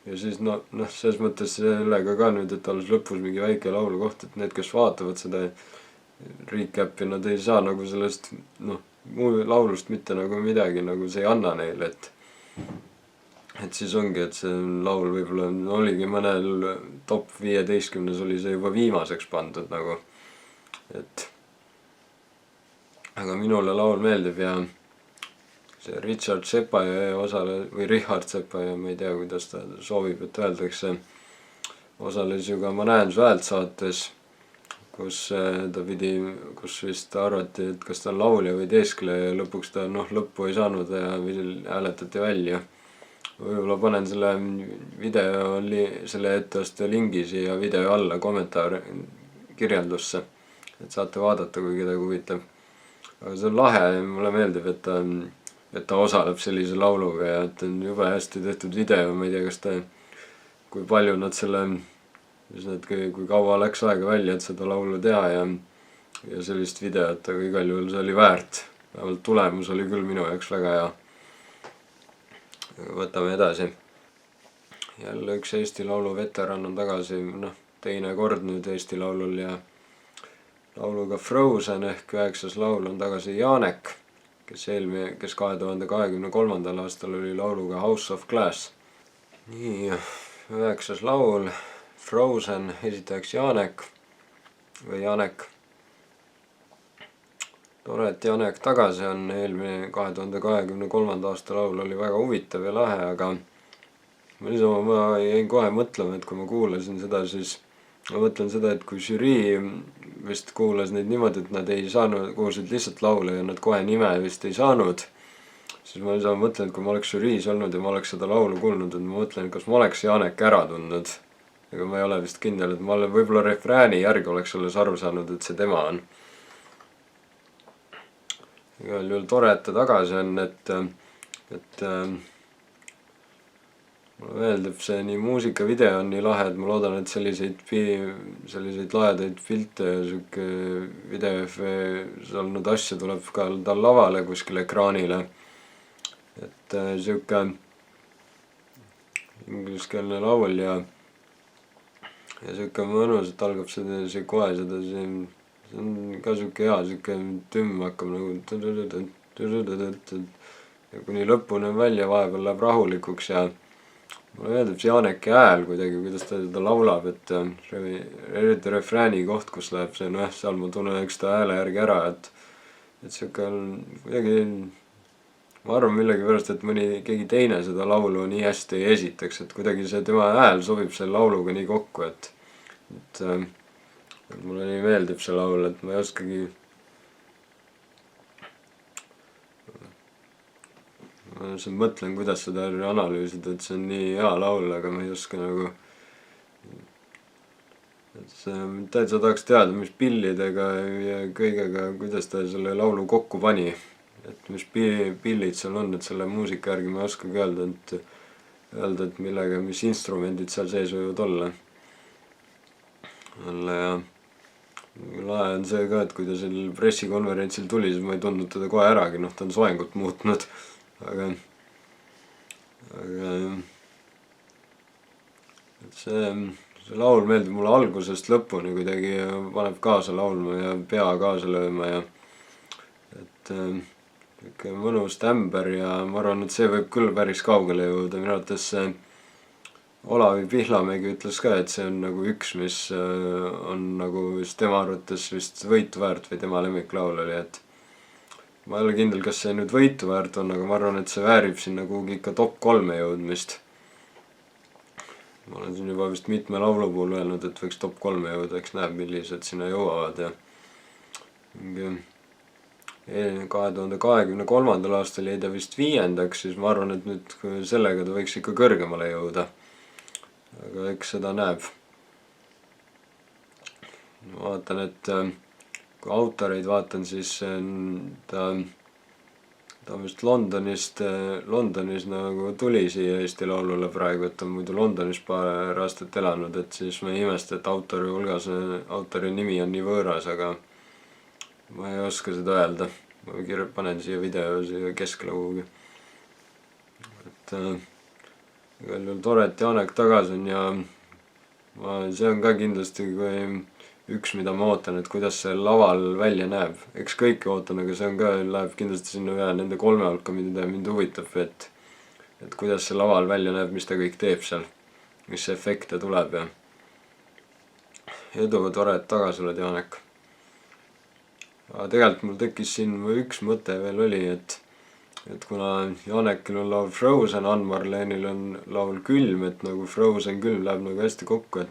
ja siis selles mõttes sellega ka nüüd, et alles lõpus mingi väike laulukoht, et need, kes vaatavad seda recap'i, nad ei saa nagu sellest laulust mitte nagu midagi, nagu see ei anna neile, et siis ongi, et see laul võib-olla oligi mõnel top 15 oli see juba viimaseks pandud nagu, et aga minule laul meeldib ja see Richard Sepajõe või Richard Sepajõe, ma ei tea, kuidas ta soovib, et öeldakse, osales ju ka Ma näen su häält saates kus kus vist arvati, et kas ta on laulja või teeskleja ja lõpuks ta lõppu ei saanud ja hääletati välja. Võib-olla panen selle video, selle etteaste lingi siia video alla kommentaari kirjeldusse, et saate vaadata, kui kedagi huvitab. Aga see on lahe ja mulle meeldib, et ta osaleb sellise lauluga ja et on jube hästi tehtud video. Ma ei tea, kui palju nad kui kaua läks aega välja, et seda laulu teha ja sellist videot, aga igal juhul see oli väärt. Vähemalt tulemus oli küll minu jaoks väga hea. Võtame edasi. Jälle üks Eesti Laulu veteran on tagasi, teine kord nüüd Eesti Laulul ja lauluga Frozen ehk 9. laul on tagasi Janek, kes 2023. aastal oli lauluga House of Glass. Nii, 9. laul Frozen, esitajaks Janek või Janek. Tore, et Janek tagasi on. Eelmine 2023. aasta laul oli väga huvitav ja lahe, aga ma jäin kohe mõtlema, et kui ma kuulasin seda, siis ma mõtlen seda, et kui žürii vist kuulas neid niimoodi, et nad ei saanud, kuulsid lihtsalt laule ja nad kohe nime vist ei saanud, siis ma mõtlen, et kui ma oleks žüriis olnud ja ma oleks seda laulu kuulnud, et ma mõtlen, kas ma oleks Janek ära tundnud. Ega ma ei ole vist kindel, et ma olen võib-olla refrääni järgi oleks alles aru saanud, et see tema on. Igal juhul tore, et ta tagasi on, et mulle meeldib see nii muusikavideo on nii lahe, et ma loodan, et selliseid lahedaid pilte ja siuke videoefees olnud asju tuleb ka tal lavale kuskil ekraanile. Et siuke ingliskeelne laul ja siuke mõnus, et algab see kohe see on ka siuke hea, siuke tümm hakkab nagu ja kuni lõpuni välja, vahepeal läheb rahulikuks ja mulle meeldib see Janeki hääl kuidagi, kuidas ta seda laulab, et eriti refrääni koht, kus läheb see, seal ma tunnen üks ta hääle järgi ära, et siuke on kuidagi, ma arvan millegipärast, et keegi teine seda laulu nii hästi ei esitaks, et kuidagi see tema hääl sobib selle lauluga nii kokku, et mulle nii meeldib see laul, et ma ei oskagi, ma mõtlen, kuidas seda analüüsida, et see on nii hea laul, aga ma ei oska nagu, et täitsa tahaks teada, mis pillidega ja kõigega, kuidas ta selle laulu kokku pani, et mis pillid seal on, et selle muusika järgi ma ei oskagi öelda, et millega, mis instrumendid seal sees võivad olla. Ja lahe on see ka, et kui ta sellel pressikonverentsil tuli, siis ma ei tundnud teda kohe äragi, ta on soengut muutnud. Aga see laul meeldib mulle algusest lõpuni kuidagi, paneb kaasa laulma ja pea kaasa lööma ja et mõnus tämber ja ma arvan, et see võib küll päris kaugele jõuda. Minu arvates see Olavi Pihlamägi ütles ka, et see on nagu üks, mis on nagu vist tema arvates vist võitu väärt või tema lemmiklaul oli, et ma ei ole kindel, kas see nüüd võitu väärt on, aga ma arvan, et see väärib sinna kuhugi ikka top 3 jõudmist. Ma olen siin juba vist mitme laulu puhul öelnud, et võiks top 3 jõuda, eks näeb, millised sinna jõuavad ja 2023. aastal jäi ta vist 5. siis ma arvan, et nüüd sellega ta võiks ikka kõrgemale jõuda. Aga eks seda näeb. Ma vaatan, et kui autoreid vaatan, siis ta on vist Londonis nagu tuli siia Eesti Laulule praegu, et ta on muidu Londonis paar aastat elanud, et siis ma ei imesta, et autori nimi on nii võõras, aga ma ei oska seda öelda. Ma panen siia video siia keskele kuhugi. Et igal juhul tore, et Janek tagasi on ja see on ka kindlasti üks, mida ma ootan, et kuidas see laval välja näeb. Eks kõike ootan, aga see on ka, läheb kindlasti sinna ühe nende 3 hulka, mida mind huvitab, et kuidas see laval välja näeb, mis ta kõik teeb seal, mis efekte tuleb ja edu, tore, et tagasi oled, Janek. Aga tegelikult mul tekkis siin üks mõte veel oli, et kuna Janekil on laul Frozen, Ann-Marlenil on laul Külm, et nagu Frozen külm läheb nagu hästi kokku, et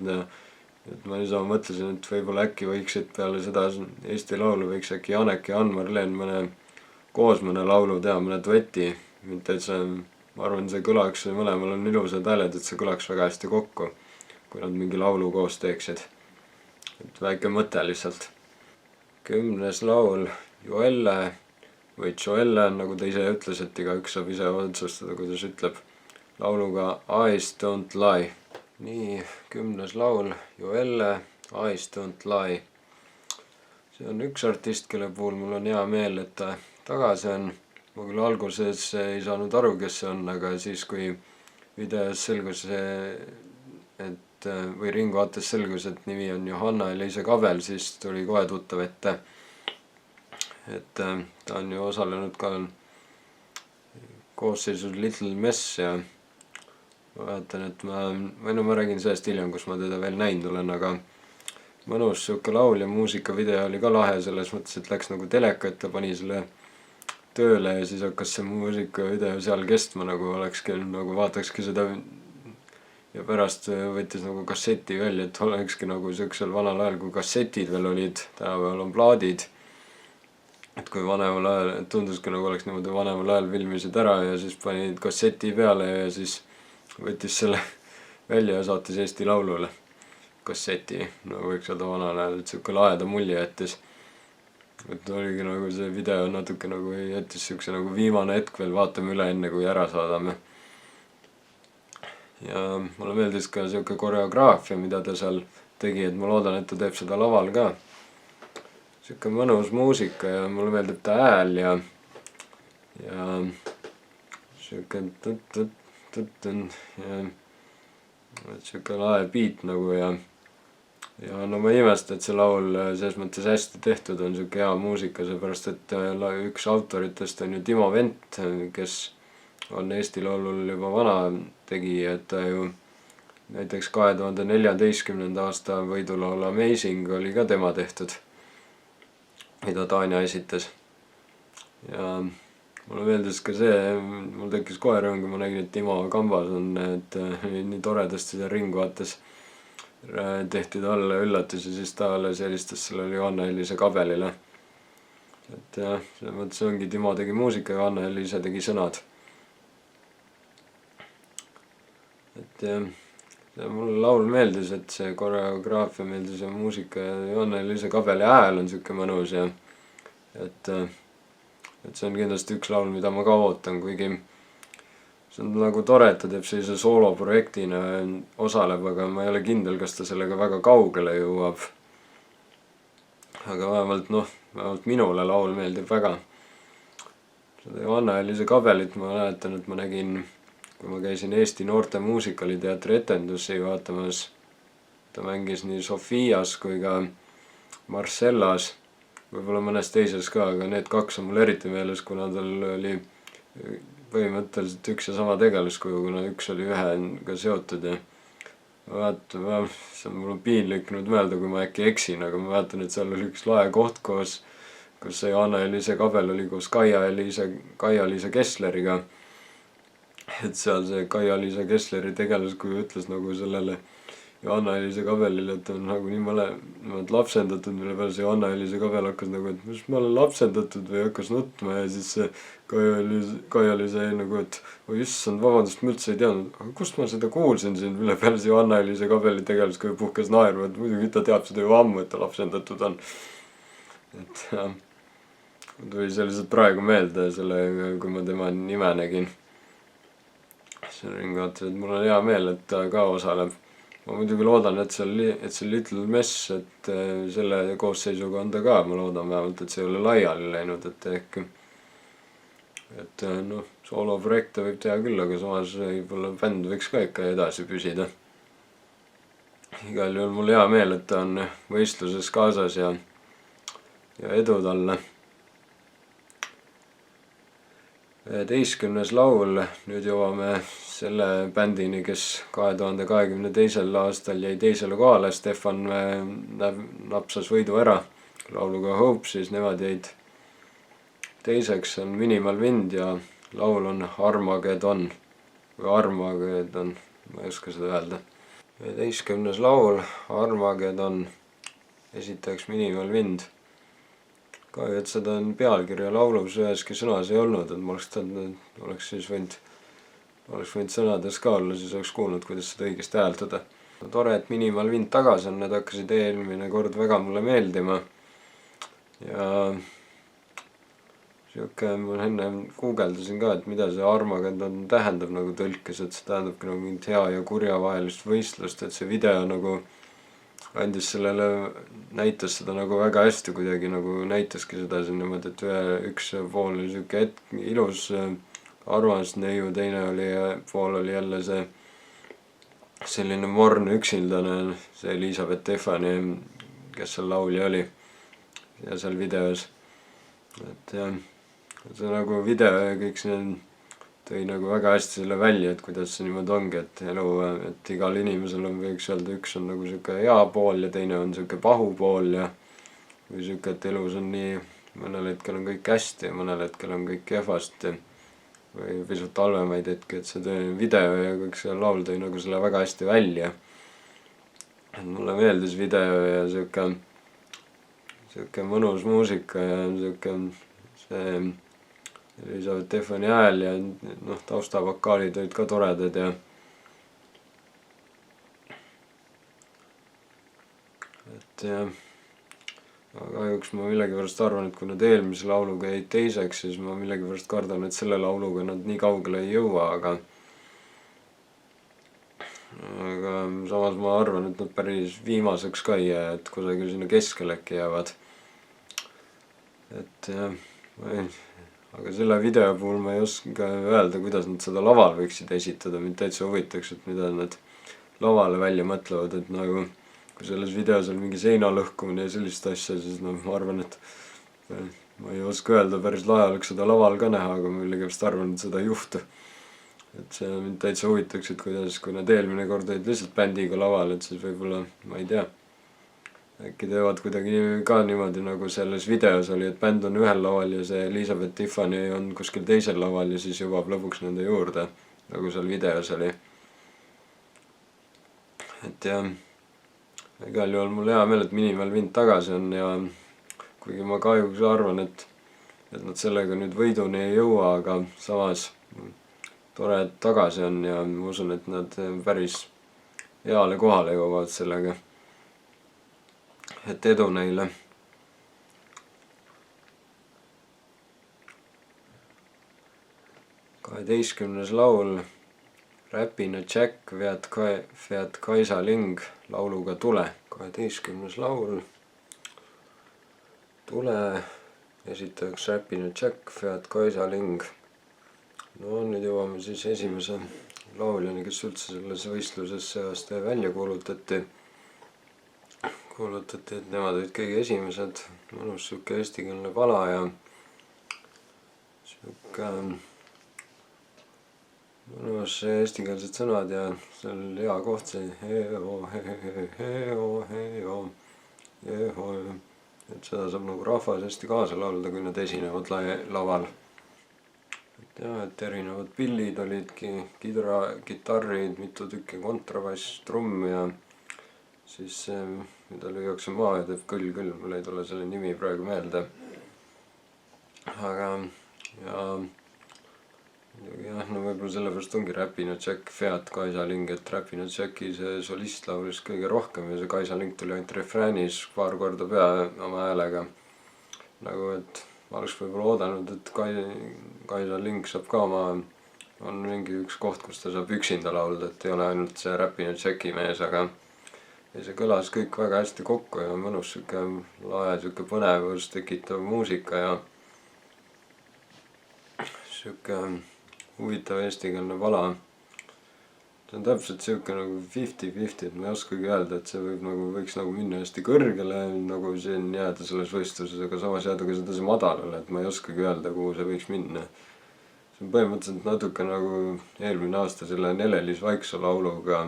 et ma niisama mõtlesin, et võib-olla äkki võiksid peale seda Eesti Laulu võiks äkki Janek ja Ann-Marleen koos mõne laulu teha, mõne dueti. Mitte et see, ma arvan, see kõlaks, mõlemal on ilusad hääled, et see kõlaks väga hästi kokku, kui nad mingi laulu koos teeksid. Et väike mõte lihtsalt. 10. laul Joelle või Joelle, nagu ta ise ütles, et igaüks saab ise otsustada, kuidas ütleb. Lauluga Eyes Don't Lie. Nii, 10. laul Joelle, Eyes Don't Lie. See on üks artist, kelle puhul mul on hea meel, et ta tagasi on. Ma küll alguses ei saanud aru, kes see on, aga siis kui videos selgus, või ringvaates selgus, et nimi on Johanna-Eliise Kabel, siis tuli kohe tuttav ette. Et ta on ju osalenud ka koosseisus Little Mess ja ma vaatan, et ma räägin sellest hiljem, kus ma teda veel näinud olen, aga mõnus siuke laul ja muusikavideo oli ka lahe selles mõttes, et läks nagu teleka, et ta pani selle tööle ja siis hakkas see muusikavideo seal kestma, nagu olekski, nagu vaatakski seda ja pärast võttis nagu kasseti välja, et olekski nagu siuksel vanal ajal, kui kassetid veel olid, tänapäeval on plaadid. Et kui vanemal ajal, tunduski nagu oleks niimoodi vanemal ajal filmisid ära ja siis panid kasseti peale ja siis võttis selle välja ja saatis Eesti Laulule kasseti. No võiks öelda vanal ajal, et siuke laeda mulje jättis. Et oligi nagu see video natuke nagu jättis siukse nagu viimane hetk veel, vaatame üle enne kui ära saadame. Ja mulle meeldis ka siuke koreograafia, mida ta seal tegi, et ma loodan, et ta teeb seda laval ka. Siuke mõnus muusika ja mulle meeldib ta hääl ja siuke siuke lae beat nagu ja no ma ei imesta, et see laul selles mõttes hästi tehtud on, siuke hea muusika, seepärast et üks autoritest on ju Timo Vent, kes on Eesti Laulul juba vana tegija, et ta ju näiteks 2014. aasta võidulaul Amazing oli ka tema tehtud, mida Tanja esitas. Ja mulle meeldis ka see, mul tekkis kohe rõõm, kui ma nägin, et Timo kambas on, et nii toredasti see ringvaates tehti talle üllatus ja siis ta alles helistas sellele Johanna-Eliise Kabelile. Et jah, selles mõttes ongi, Timo tegi muusika ja Johanna-Eliise tegi sõnad. Et jah, mulle laul meeldis, et see koreograafia meeldis ja muusika ja Johanna-Eliise Kabeli hääl on siuke mõnus ja et see on kindlasti üks laul, mida ma ka ootan, kuigi see on nagu tore, et ta teeb sellise sooloprojektina osaleb, aga ma ei ole kindel, kas ta sellega väga kaugele jõuab. Aga vähemalt minule laul meeldib väga. Seda Johanna-Eliise Kabelit ma mäletan, et ma nägin, kui ma käisin Eesti Noorte Muusikaliteatri etendusi vaatamas. Ta mängis nii Sofias kui ka Marcellas. Võib-olla mõnes teises ka, aga need kaks on mul eriti meeles, kuna tal oli põhimõtteliselt üks ja sama tegelaskuju, kuna üks oli ühega seotud ja see on mul piinlik nüüd mõelda, kui ma äkki eksin, aga ma vaatan, et seal oli üks lae koht koos, kus see Johanna-Eliise Kabel oli koos Kaia-Liisa Kessleriga. Et seal see Kaia-Liisa Kessleri tegelaskuju ütles nagu sellele Johanna-Eliise Kabelile, et on nagu niimoodi lapsendatud, mille peale see Johanna-Eliise Kabel hakkas nagu, et mis ma olen lapsendatud või hakkas nutma ja siis see Kaia-Liisa jäi nagu, et oi issand, vabandust, ma üldse ei teadnud, aga kust ma seda kuulsin siin, mille peale see Johanna-Eliise Kabeli tegelaskuju puhkas naerma, et muidugi ta teab seda ju ammu, et ta lapsendatud on. Et jah, tuli see lihtsalt praegu meelde selle, kui ma tema nime nägin. See ringvaates, et mul on hea meel, et ta ka osaleb. Ma muidugi loodan, et see Little Mess, et selle koosseisuga on ta ka, ma loodan vähemalt, et see ei ole laiali läinud, et ehk sooloprojekte võib teha küll, aga samas võib-olla bänd võiks ka ikka edasi püsida. Igal juhul mul hea meel, et ta on võistluses kaasas ja edu talle. 11. laul, nüüd jõuame selle bändini, kes 2022. aastal jäi teisele kohale, Stefan napsas võidu ära lauluga Hope, siis nemad jäid teiseks, on Minimal Wind ja laul on Armageddon või Armageddon, ma ei oska seda öelda. 11. laul Armageddon, esitajaks Minimal Wind. Kahju, et seda on pealkirja laulus üheski sõnas ei olnud, et ma oleks võinud sõnades ka olla, siis oleks kuulnud, kuidas seda õigesti hääldada. Tore, et Minimal Wind tagasi on, need hakkasid eelmine kord väga mulle meeldima. Ja ma enne guugeldasin ka, et mida see Armageddon tähendab nagu tõlkes, et see tähendabki nagu mingit hea ja kurja vahelist võistlust, et see video nagu andis sellele, näitas seda nagu väga hästi kuidagi, nagu näitaski seda siin niimoodi, et üks pool oli siuke ilus armas neiu, teine pool oli jälle see selline morn üksildane, see Elizabeth Tiffany, kes seal laulja oli ja seal videos. Et jah, see nagu video ja kõik see tõi nagu väga hästi selle välja, et kuidas see niimoodi ongi, et elu, et igal inimesel on, võiks öelda, üks on nagu siuke hea pool ja teine on siuke pahu pool ja või siuke, et elus on nii, mõnel hetkel on kõik hästi ja mõnel hetkel on kõik kehvasti või pisut halvemaid hetki, et see video ja kõik see laul tõi nagu selle väga hästi välja. Et mulle meeldis video ja siuke mõnus muusika ja siuke see Elizabeth Tiffany hääl ja taustavokaalid olid ka toredad ja et jah, aga kahjuks ma millegipärast arvan, et kui nad eelmise lauluga jäid teiseks, siis ma millegipärast kardan, et selle lauluga nad nii kaugele ei jõua, aga samas ma arvan, et nad päris viimaseks ka ei jää, et kusagil sinna keskele äkki jäävad. Et jah, aga selle video puhul ma ei oska öelda, kuidas nad seda laval võiksid esitada, mind täitsa huvitaks, et mida nad lavale välja mõtlevad, et nagu kui selles videos on mingi seina lõhkumine ja sellist asja, siis ma arvan, et ma ei oska öelda, päris lahe oleks seda laval ka näha, aga ma millegipärast arvan, et seda ei juhtu. Et see mind täitsa huvitaks, et kuidas, kui nad eelmine kord olid lihtsalt bändiga laval, et siis võib-olla, ma ei tea, äkki teevad kuidagi ka niimoodi, nagu selles videos oli, et bänd on ühel laval ja see Elizabeth Tiffany on kuskil teisel laval ja siis jõuab lõpuks nende juurde, nagu seal videos oli. Et jah, igal juhul mul hea meel, et Minimal Wind tagasi on ja kuigi ma kahjuks arvan, et nad sellega nüüd võiduni ei jõua, aga samas tore, et tagasi on ja ma usun, et nad päris heale kohale jõuavad sellega. Et edu neile. 12. laul Räpina Jack vead Kaisa Ling lauluga Tule. 12. laul Tule, esitajaks Räpina Jack vead Kaisa Ling. No nüüd jõuame siis esimese lauljani, kes üldse selles võistluses see aasta välja kuulutati, et nemad olid kõige esimesed, mõnus siuke eestikeelne pala ja siuke mõnus eestikeelsed sõnad ja seal hea koht see heo, et seda saab nagu rahvas hästi kaasa laulda, kui nad esinevad laval. Et jah, et erinevad pillid olidki, kitarrid, mitu tükki kontrabass, trumm ja siis mida lüüakse maa ja teeb küll, mul ei tule selle nimi praegu meelde. Aga ja no võib-olla sellepärast ongi Räpina Jack vead Kaisa Ling, et Räpina Jacki see solist laulis kõige rohkem ja see Kaisa Ling tuli ainult refräänis paar korda pea oma häälega. Nagu et ma oleks võib-olla oodanud, et Kaisa Ling saab ka on mingi üks koht, kus ta saab üksinda laulda, et ei ole ainult see Räpina Jacki mees, aga ja see kõlas kõik väga hästi kokku ja mõnus siuke lae, siuke põnevust tekitav muusika ja siuke huvitav eestikeelne pala. See on täpselt siuke nagu 50-50, et ma ei oskagi öelda, et see võiks minna hästi kõrgele, nagu siin jääda selles võistluses, aga samas jääda ka sedasi madalale, et ma ei oskagi öelda, kuhu see võiks minna. See on põhimõtteliselt natuke nagu eelmine aasta selle Nelelis Vaiksoo lauluga,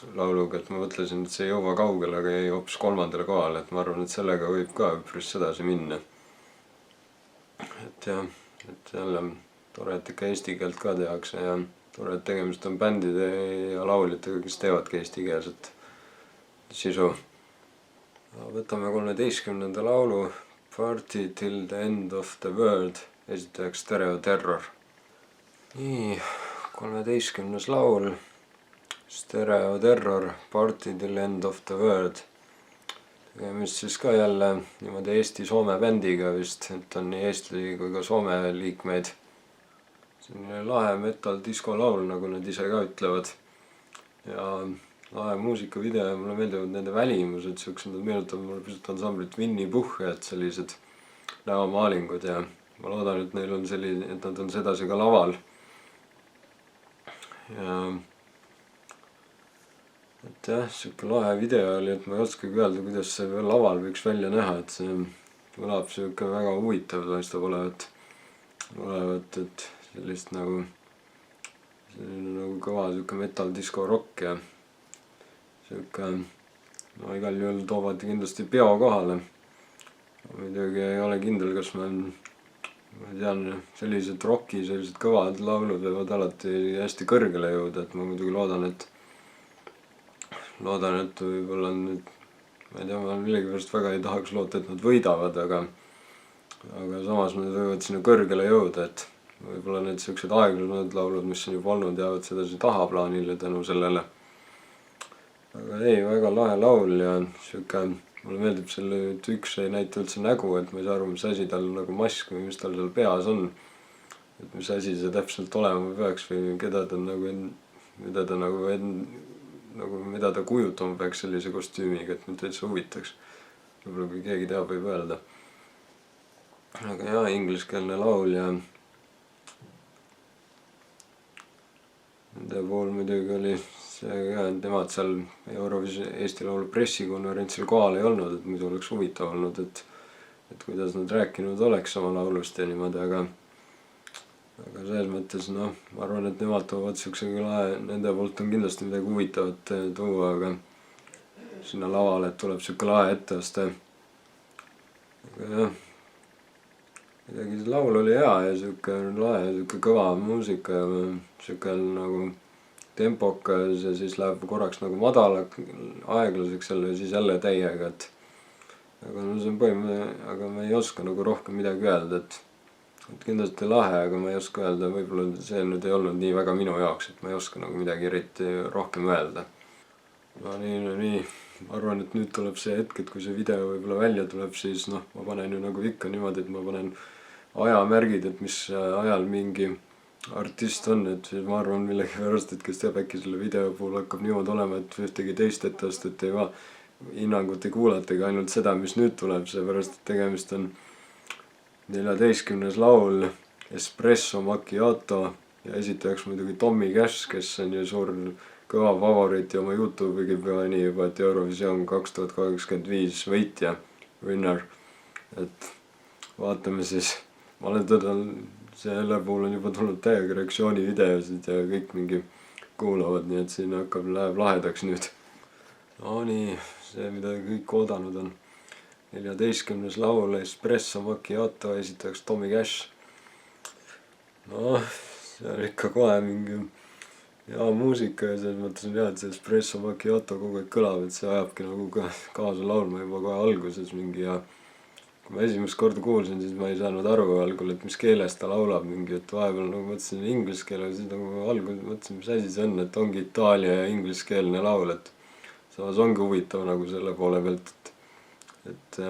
et ma mõtlesin, et see ei jõua kaugele, aga jäi hoopis 3. kohale, et ma arvan, et sellega võib ka üpris sedasi minna. Et jah, et jälle tore, et ikka eesti keelt ka tehakse ja tore, et tegemist on bändide ja lauljatega, kes teevadki eestikeelset sisu. Võtame 13. laulu Party till the end of the world, esitajaks Stereo Terror. Nii, 13. laul Stereo Terror, Party till the end of the world. Tegemist siis ka jälle niimoodi Eesti-Soome bändiga vist, et on nii Eesti kui ka Soome liikmeid. Selline lahe metal disco laul, nagu nad ise ka ütlevad. Ja lahe muusikavideo, mulle meeldivad nende välimused, siuksed, nad meenutavad mulle pisut ansamblit Winny Puhhi, et sellised näomaalingud ja ma loodan, et neil on selline, et nad on sedasi ka laval. Ja et jah, siuke lahe video oli, et ma ei oskagi öelda, kuidas see laval võiks välja näha, et see kõlab siuke väga huvitav, paistab olevat, et sellist nagu kõva siuke metal disco rock ja siuke, no igal juhul toovad kindlasti peo kohale. Muidugi ei ole kindel, kas ma tean, sellised rocki, sellised kõvad laulud võivad alati hästi kõrgele jõuda, et ma muidugi loodan, et võib-olla nüüd, ma ei tea, ma millegipärast väga ei tahaks loota, et nad võidavad, aga samas nad võivad sinna kõrgele jõuda, et võib-olla need siuksed aeglased laulud, mis on juba olnud, jäävad sedasi tahaplaanile tänu sellele. Aga ei, väga lahe laul ja siuke, mulle meeldib selle, et üks ei näita üldse nägu, et ma ei saa aru, mis asi tal nagu mask või mis tal seal peas on. Et mis asi see täpselt olema peaks või mida ta kujutama peaks sellise kostüümiga, et mind täitsa huvitaks. Võib-olla kui keegi teab, võib öelda. Aga jah, ingliskeelne laul ja nende pool muidugi oli see ka, et nemad seal Eesti Laulu pressikonverentsil kohal ei olnud, et muidu oleks huvitav olnud, et kuidas nad rääkinud oleks oma laulust ja niimoodi, aga selles mõttes, noh, ma arvan, et nemad toovad siukse lahe, nende poolt on kindlasti midagi huvitavat tuua, aga sinna lavale, et tuleb siuke lahe etteaste. Aga jah, midagi see laul oli hea ja siuke lahe, siuke kõva muusika ja siuke nagu tempokas ja siis läheb korraks nagu madalaks, aeglaseks jälle ja siis jälle täiega, et aga no see on aga ma ei oska nagu rohkem midagi öelda, et kindlasti lahe, aga ma ei oska öelda, võib-olla see nüüd ei olnud nii väga minu jaoks, et ma ei oska nagu midagi eriti rohkem öelda. No nii, ma arvan, et nüüd tuleb see hetk, et kui see video võib-olla välja tuleb, siis noh, ma panen ju nagu ikka niimoodi, et ma panen ajamärgid, et mis ajal mingi artist on, et ma arvan millegipärast, et kes teab, äkki selle video puhul hakkab niimoodi olema, et ühtegi teist etteastet hinnangut ei kuulatagi, ainult seda, mis nüüd tuleb, seepärast, et tegemist on 14. laul Espresso Macchiato ja esitajaks muidugi Tommy Cash, kes on ju suur kõva favoriit ja oma YouTube'i juba nii juba, et Eurovision 2025 võitja, winner, et vaatame siis, ma olen teda selle puhul on juba tulnud täiega reaktsioonivideosid ja kõik mingi kuulavad, nii et siin läheb lahedaks nüüd. No nii, see mida kõik oodanud on. 14. laul Espresso Macchiato, esitajaks Tommy Cash. No, see on ikka kohe mingi hea muusika ja selles mõttes on hea, et see Espresso Macchiato kogu aeg kõlab, et see ajabki nagu kaasa laulma juba kohe alguses mingi ja kui ma esimest korda kuulsin, siis ma ei saanud aru algul, et mis keeles ta laulab mingi, et vahepeal nagu mõtlesin inglise keele, siis nagu algul mõtlesin, mis asi see on, et ongi itaalia ja ingliskeelne laul, et samas ongi huvitav nagu selle poole pealt, et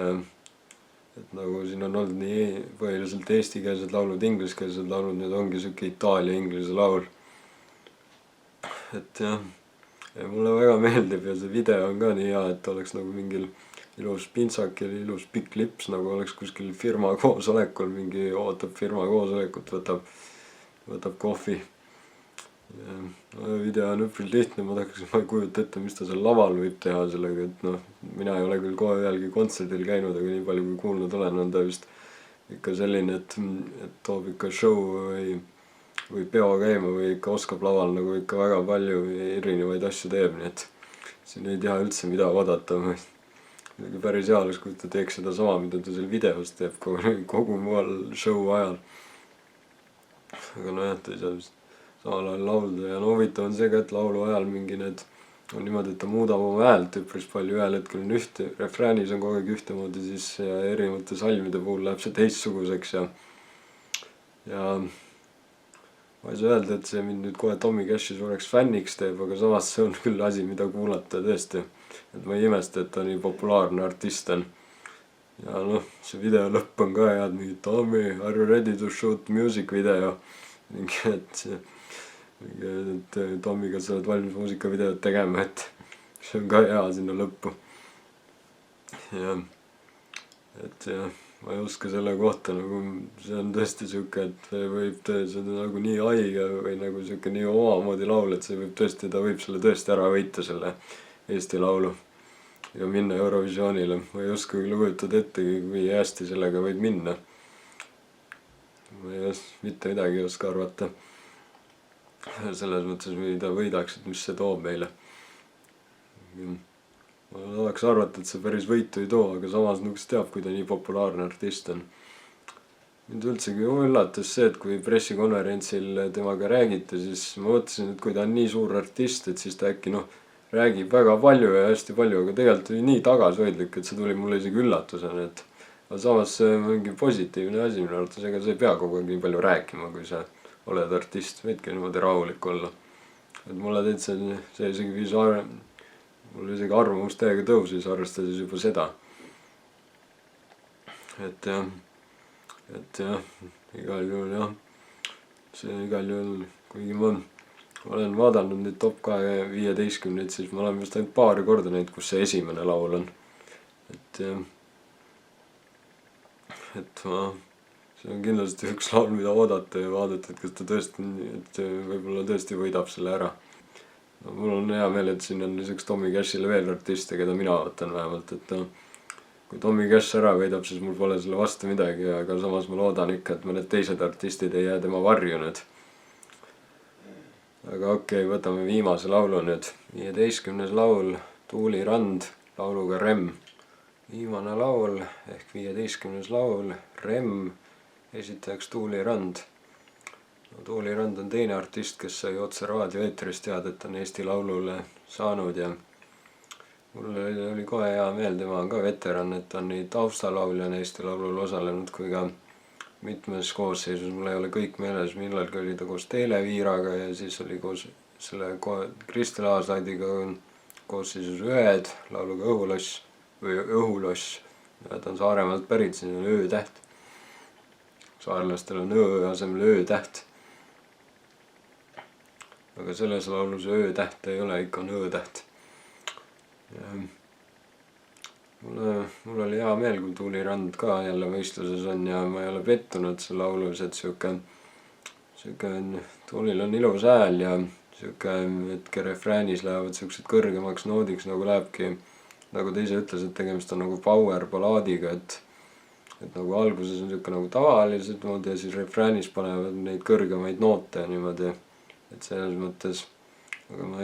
nagu siin on olnud nii põhiliselt eestikeelsed laulud, ingliskeelsed laulud, nüüd ongi siuke itaalia-inglise laul. Et jah, ja mulle väga meeldib ja see video on ka nii hea, et oleks nagu mingil ilus pintsak ja ilus pikk lips, nagu oleks kuskil firma koosolekul, mingi ootab firma koosolekut, võtab kohvi. Video on üpris lihtne, ma ei kujuta ette, mis ta seal laval võib teha sellega, et noh, mina ei ole küll kohe ühelgi kontserdil käinud, aga nii palju kui kuulnud olen, on ta vist ikka selline, et toob ikka show või peo käima või ikka oskab laval nagu ikka väga palju erinevaid asju teeb, nii et siin ei tea üldse mida oodata. Midagi päris hea oleks, kui ta teeks seda sama, mida ta seal videos teeb kogu muul show ajal. Aga no jah, ta ei saa vist samal ajal laulda ja no huvitav on see ka, et laulu ajal mingi need on niimoodi, et ta muudab oma häält üpris palju, ühel hetkel on refräänis on kogu aeg ühtemoodi, siis erinevate salmide puhul läheb see teistsuguseks ja ma ei saa öelda, et see mind nüüd kohe Tommy Cashi suureks fänniks teeb, aga samas see on küll asi, mida kuulata tõesti. Et ma ei imesta, et ta nii populaarne artist on. Ja noh, see video lõpp on ka head, mingi Tommy, are you ready to shoot music video? Et Tommiga sa oled valmis muusikavideot tegema, et see on ka hea sinna lõppu. Ja, et jah, ma ei oska selle kohta nagu, see on tõesti siuke, et võib see on nagu nii haige või nagu siuke nii omamoodi laul, et see võib tõesti, ta võib selle tõesti ära võita selle Eesti Laulu ja minna Eurovisioonile. Ma ei oska küll kujutada ettegi, kui hästi sellega võib minna. Ma ei mitte midagi ei oska arvata. Selles mõttes, mida võidaks, et mis see toob meile. Ma tahaks arvata, et see päris võitu ei too, aga samas nuks teab, kui ta nii populaarne artist on. Mind üldsegi üllatas see, et kui pressikonverentsil temaga räägiti, siis ma mõtlesin, et kui ta on nii suur artist, et siis ta äkki räägib väga palju ja hästi palju, aga tegelikult oli nii tagasihoidlik, et see tuli mulle isegi üllatusena, et aga samas see on mingi positiivne asi minu arvates, ega sa ei pea kogu aeg nii palju rääkima, kui sa oled artist, võidki niimoodi rahulik olla. Et mulle täitsa see isegi viis mul isegi arvamus täiega tõusis, arvestades juba seda. Et jah, igal juhul jah, see igal juhul, kuigi ma olen vaadanud neid top 15, siis ma olen vist ainult paari korda neid, kus see esimene laul on. Et see on kindlasti üks laul, mida oodata ja vaadata, et kas ta tõesti, et võib-olla tõesti võidab selle ära. No, mul on hea meel, et siin on lisaks Tommy Cashile veel artiste, keda mina ootan vähemalt, et kui Tommy Cash ära võidab, siis mul pole selle vastu midagi, aga samas ma loodan ikka, et mõned teised artistid ei jää tema varju nüüd. Aga okei, võtame viimase laulu nüüd. 15. laul, Tuuli Rand, lauluga Rem. Viimane laul ehk 15. laul, Rem, esitajaks Tuuli Rand. No, Tuuli Rand on teine artist, kes sai otse raadioeetris teada, et on Eesti Laulule saanud ja mul oli kohe hea meel, tema on ka veteran, et on nii taustalaulja Eesti Laulul osalenud kui ka mitmes koosseisus. Mul ei ole kõik meeles, millalgi oli ta koos Televiiraga ja siis oli koos selle Kristel Aaslaidiga koosseisus Ühed lauluga Õhuloss või Õhuloss. Ja ta on Saaremaalt pärit, siin on Ö-täht. Saarlastel on Ö asemel Ö-täht. Aga selles laulus Ö-täht ei ole, ikka on Ö-täht. Mul oli hea meel, kui Tuuli Rand ka jälle võistluses on ja ma ei ole pettunud see laulus, et siuke Tuulil on ilus hääl ja siuke, et refräänis lähevad siuksed kõrgemaks noodiks, nagu lähebki, nagu ta ise ütles, et tegemist on nagu power ballaadiga, et nagu alguses on siuke nagu tavaliselt moodi ja siis refräänis panevad neid kõrgemaid noote niimoodi, et selles mõttes. Aga ma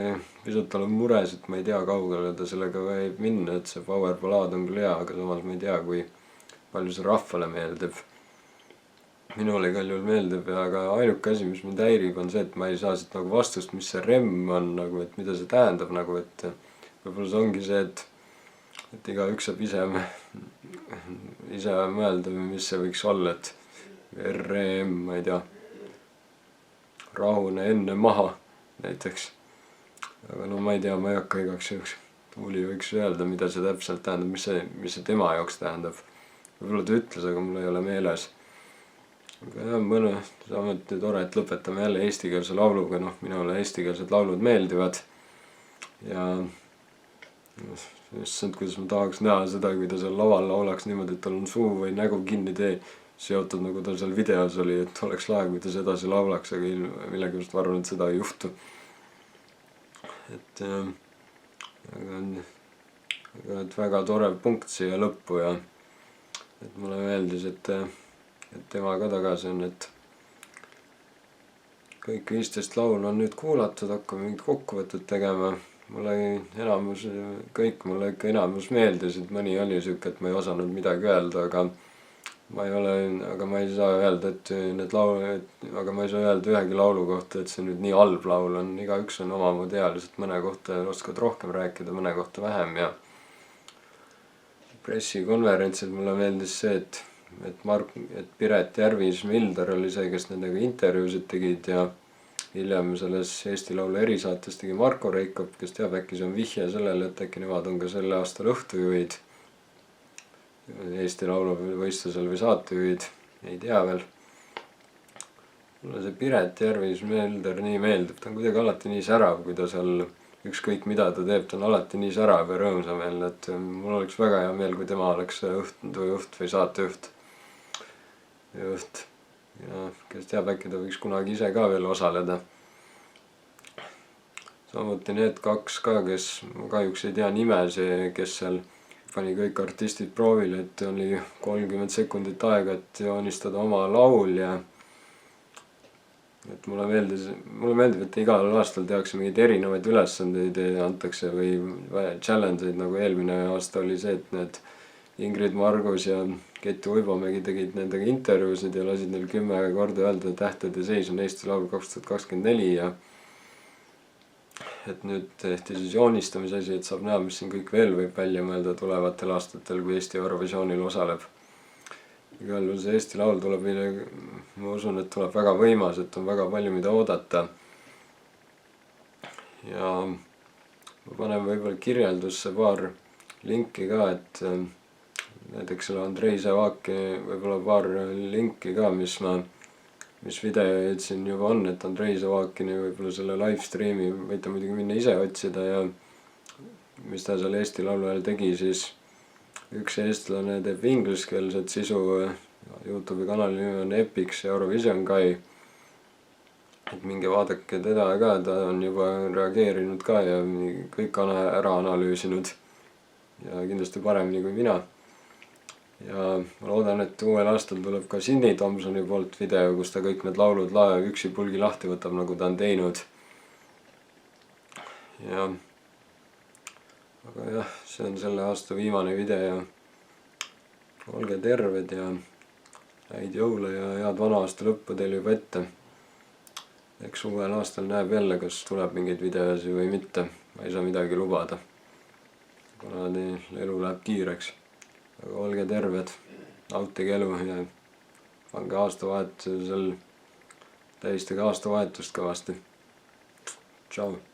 pisut olen mures, et ma ei tea kaugele ta sellega võib minna, et see power ballaad on küll hea, aga samas ma ei tea, kui palju see rahvale meeldib. Minule igal juhul meeldib, aga ainuke asi, mis mind häirib, on see, et ma ei saa siit nagu vastust, mis see Rem on, nagu, et mida see tähendab, nagu, et võib-olla see ongi see, et igaüks saab ise mõelda, mis see võiks olla, et R-E-M, ma ei tea, rahune enne maha näiteks. Aga no ma ei tea, ma ei hakka igaks juhuks. Tuuli võiks öelda, mida see täpselt tähendab, mis see tema jaoks tähendab. Võib-olla ta ütles, aga mul ei ole meeles. Aga jah, samuti tore, et lõpetame jälle eestikeelse lauluga, minule eestikeelsed laulud meeldivad. Ja just kuidas ma tahaks näha seda, kui ta seal laval laulaks niimoodi, et tal on suu või nägu kinni seotud, nagu ta seal videos oli, et oleks lahe, kui ta sedasi laulaks, aga millegipärast ma arvan, et seda ei juhtu. Aga väga tore punkt siia lõppu ja et mulle meeldis, et tema ka tagasi on, et kõik 15 laulu on nüüd kuulatud, hakkame mingit kokkuvõtet tegema. Mulle ikka enamus meeldis, et mõni oli siuke, et ma ei osanud midagi öelda, aga aga ma ei saa öelda, et aga ma ei saa öelda ühegi laulu kohta, et see nüüd nii halb laul on, igaüks on omamoodi hea, lihtsalt mõne kohta oskad rohkem rääkida, mõne kohta vähem ja pressikonverentsil mulle meeldis see, et Piret Järvis-Mildar oli see, kes nendega intervjuusid tegid ja hiljem selles Eesti Laulu erisaates tegi Marko Reikop, kes teab, äkki see on vihje sellele, et äkki nemad on ka selle aastal õhtujuhid Eesti Laulu võistlusel või saatejuhid, ei tea veel. Mulle see Piret Järvis-Mildar nii meeldib, ta on kuidagi alati nii särav, kui ta seal ükskõik mida ta teeb, ta on alati nii särav ja rõõmsa meel, et mul oleks väga hea meel, kui tema oleks õhtujuht või saatejuht. Ja kes teab, äkki ta võiks kunagi ise ka veel osaleda. Samuti need kaks ka, kes ma kahjuks ei tea nime, see, kes seal pani kõik artistid proovile, et oli 30 sekundit aega, et joonistada oma laul ja et mulle meeldib, et igal aastal tehakse mingeid erinevaid ülesandeid ja antakse või challenge'id, nagu eelmine aasta oli see, et need Ingrid Margus ja Keti Uibomägi tegid nendega intervjuusid ja lasid neil 10 korda öelda, et Tähtede seis on Eesti Laul 2024 ja et nüüd tehti siis joonistamise asi, et saab näha, mis siin kõik veel võib välja mõelda tulevatel aastatel, kui Eesti Eurovisioonil osaleb. Igal juhul see Eesti Laul tuleb meile, ma usun, et tuleb väga võimas, et on väga palju mida oodata. Ja ma panen võib-olla kirjeldusse paar linki ka, et näiteks selle Andrei Sevaki võib-olla paar linki ka, mis videoid siin juba on, et Andrei Sevakini võib-olla selle live streami võite muidugi minna ise otsida ja mis ta seal Eesti Laulu ajal tegi, siis üks eestlane teeb ingliskeelset sisu, YouTube'i kanali nimi on Epics Eurovision Guy. Et minge vaadake teda ka, ta on juba reageerinud ka ja kõik on ära analüüsinud ja kindlasti paremini kui mina. Ja ma loodan, et uuel aastal tuleb ka Sidney Thompsoni poolt video, kus ta kõik need laulud üksipulgi lahti võtab, nagu ta on teinud. Ja aga jah, see on selle aasta viimane video. Olge terved ja häid jõule ja head vana aasta lõppu teile juba ette. Eks uuel aastal näeb jälle, kas tuleb mingeid videosi või mitte. Ma ei saa midagi lubada. Kuna elu läheb kiireks. Aga olge terved, nautige elu ja pange aastavahetusel, tähistage aastavahetust kõvasti. Tšau!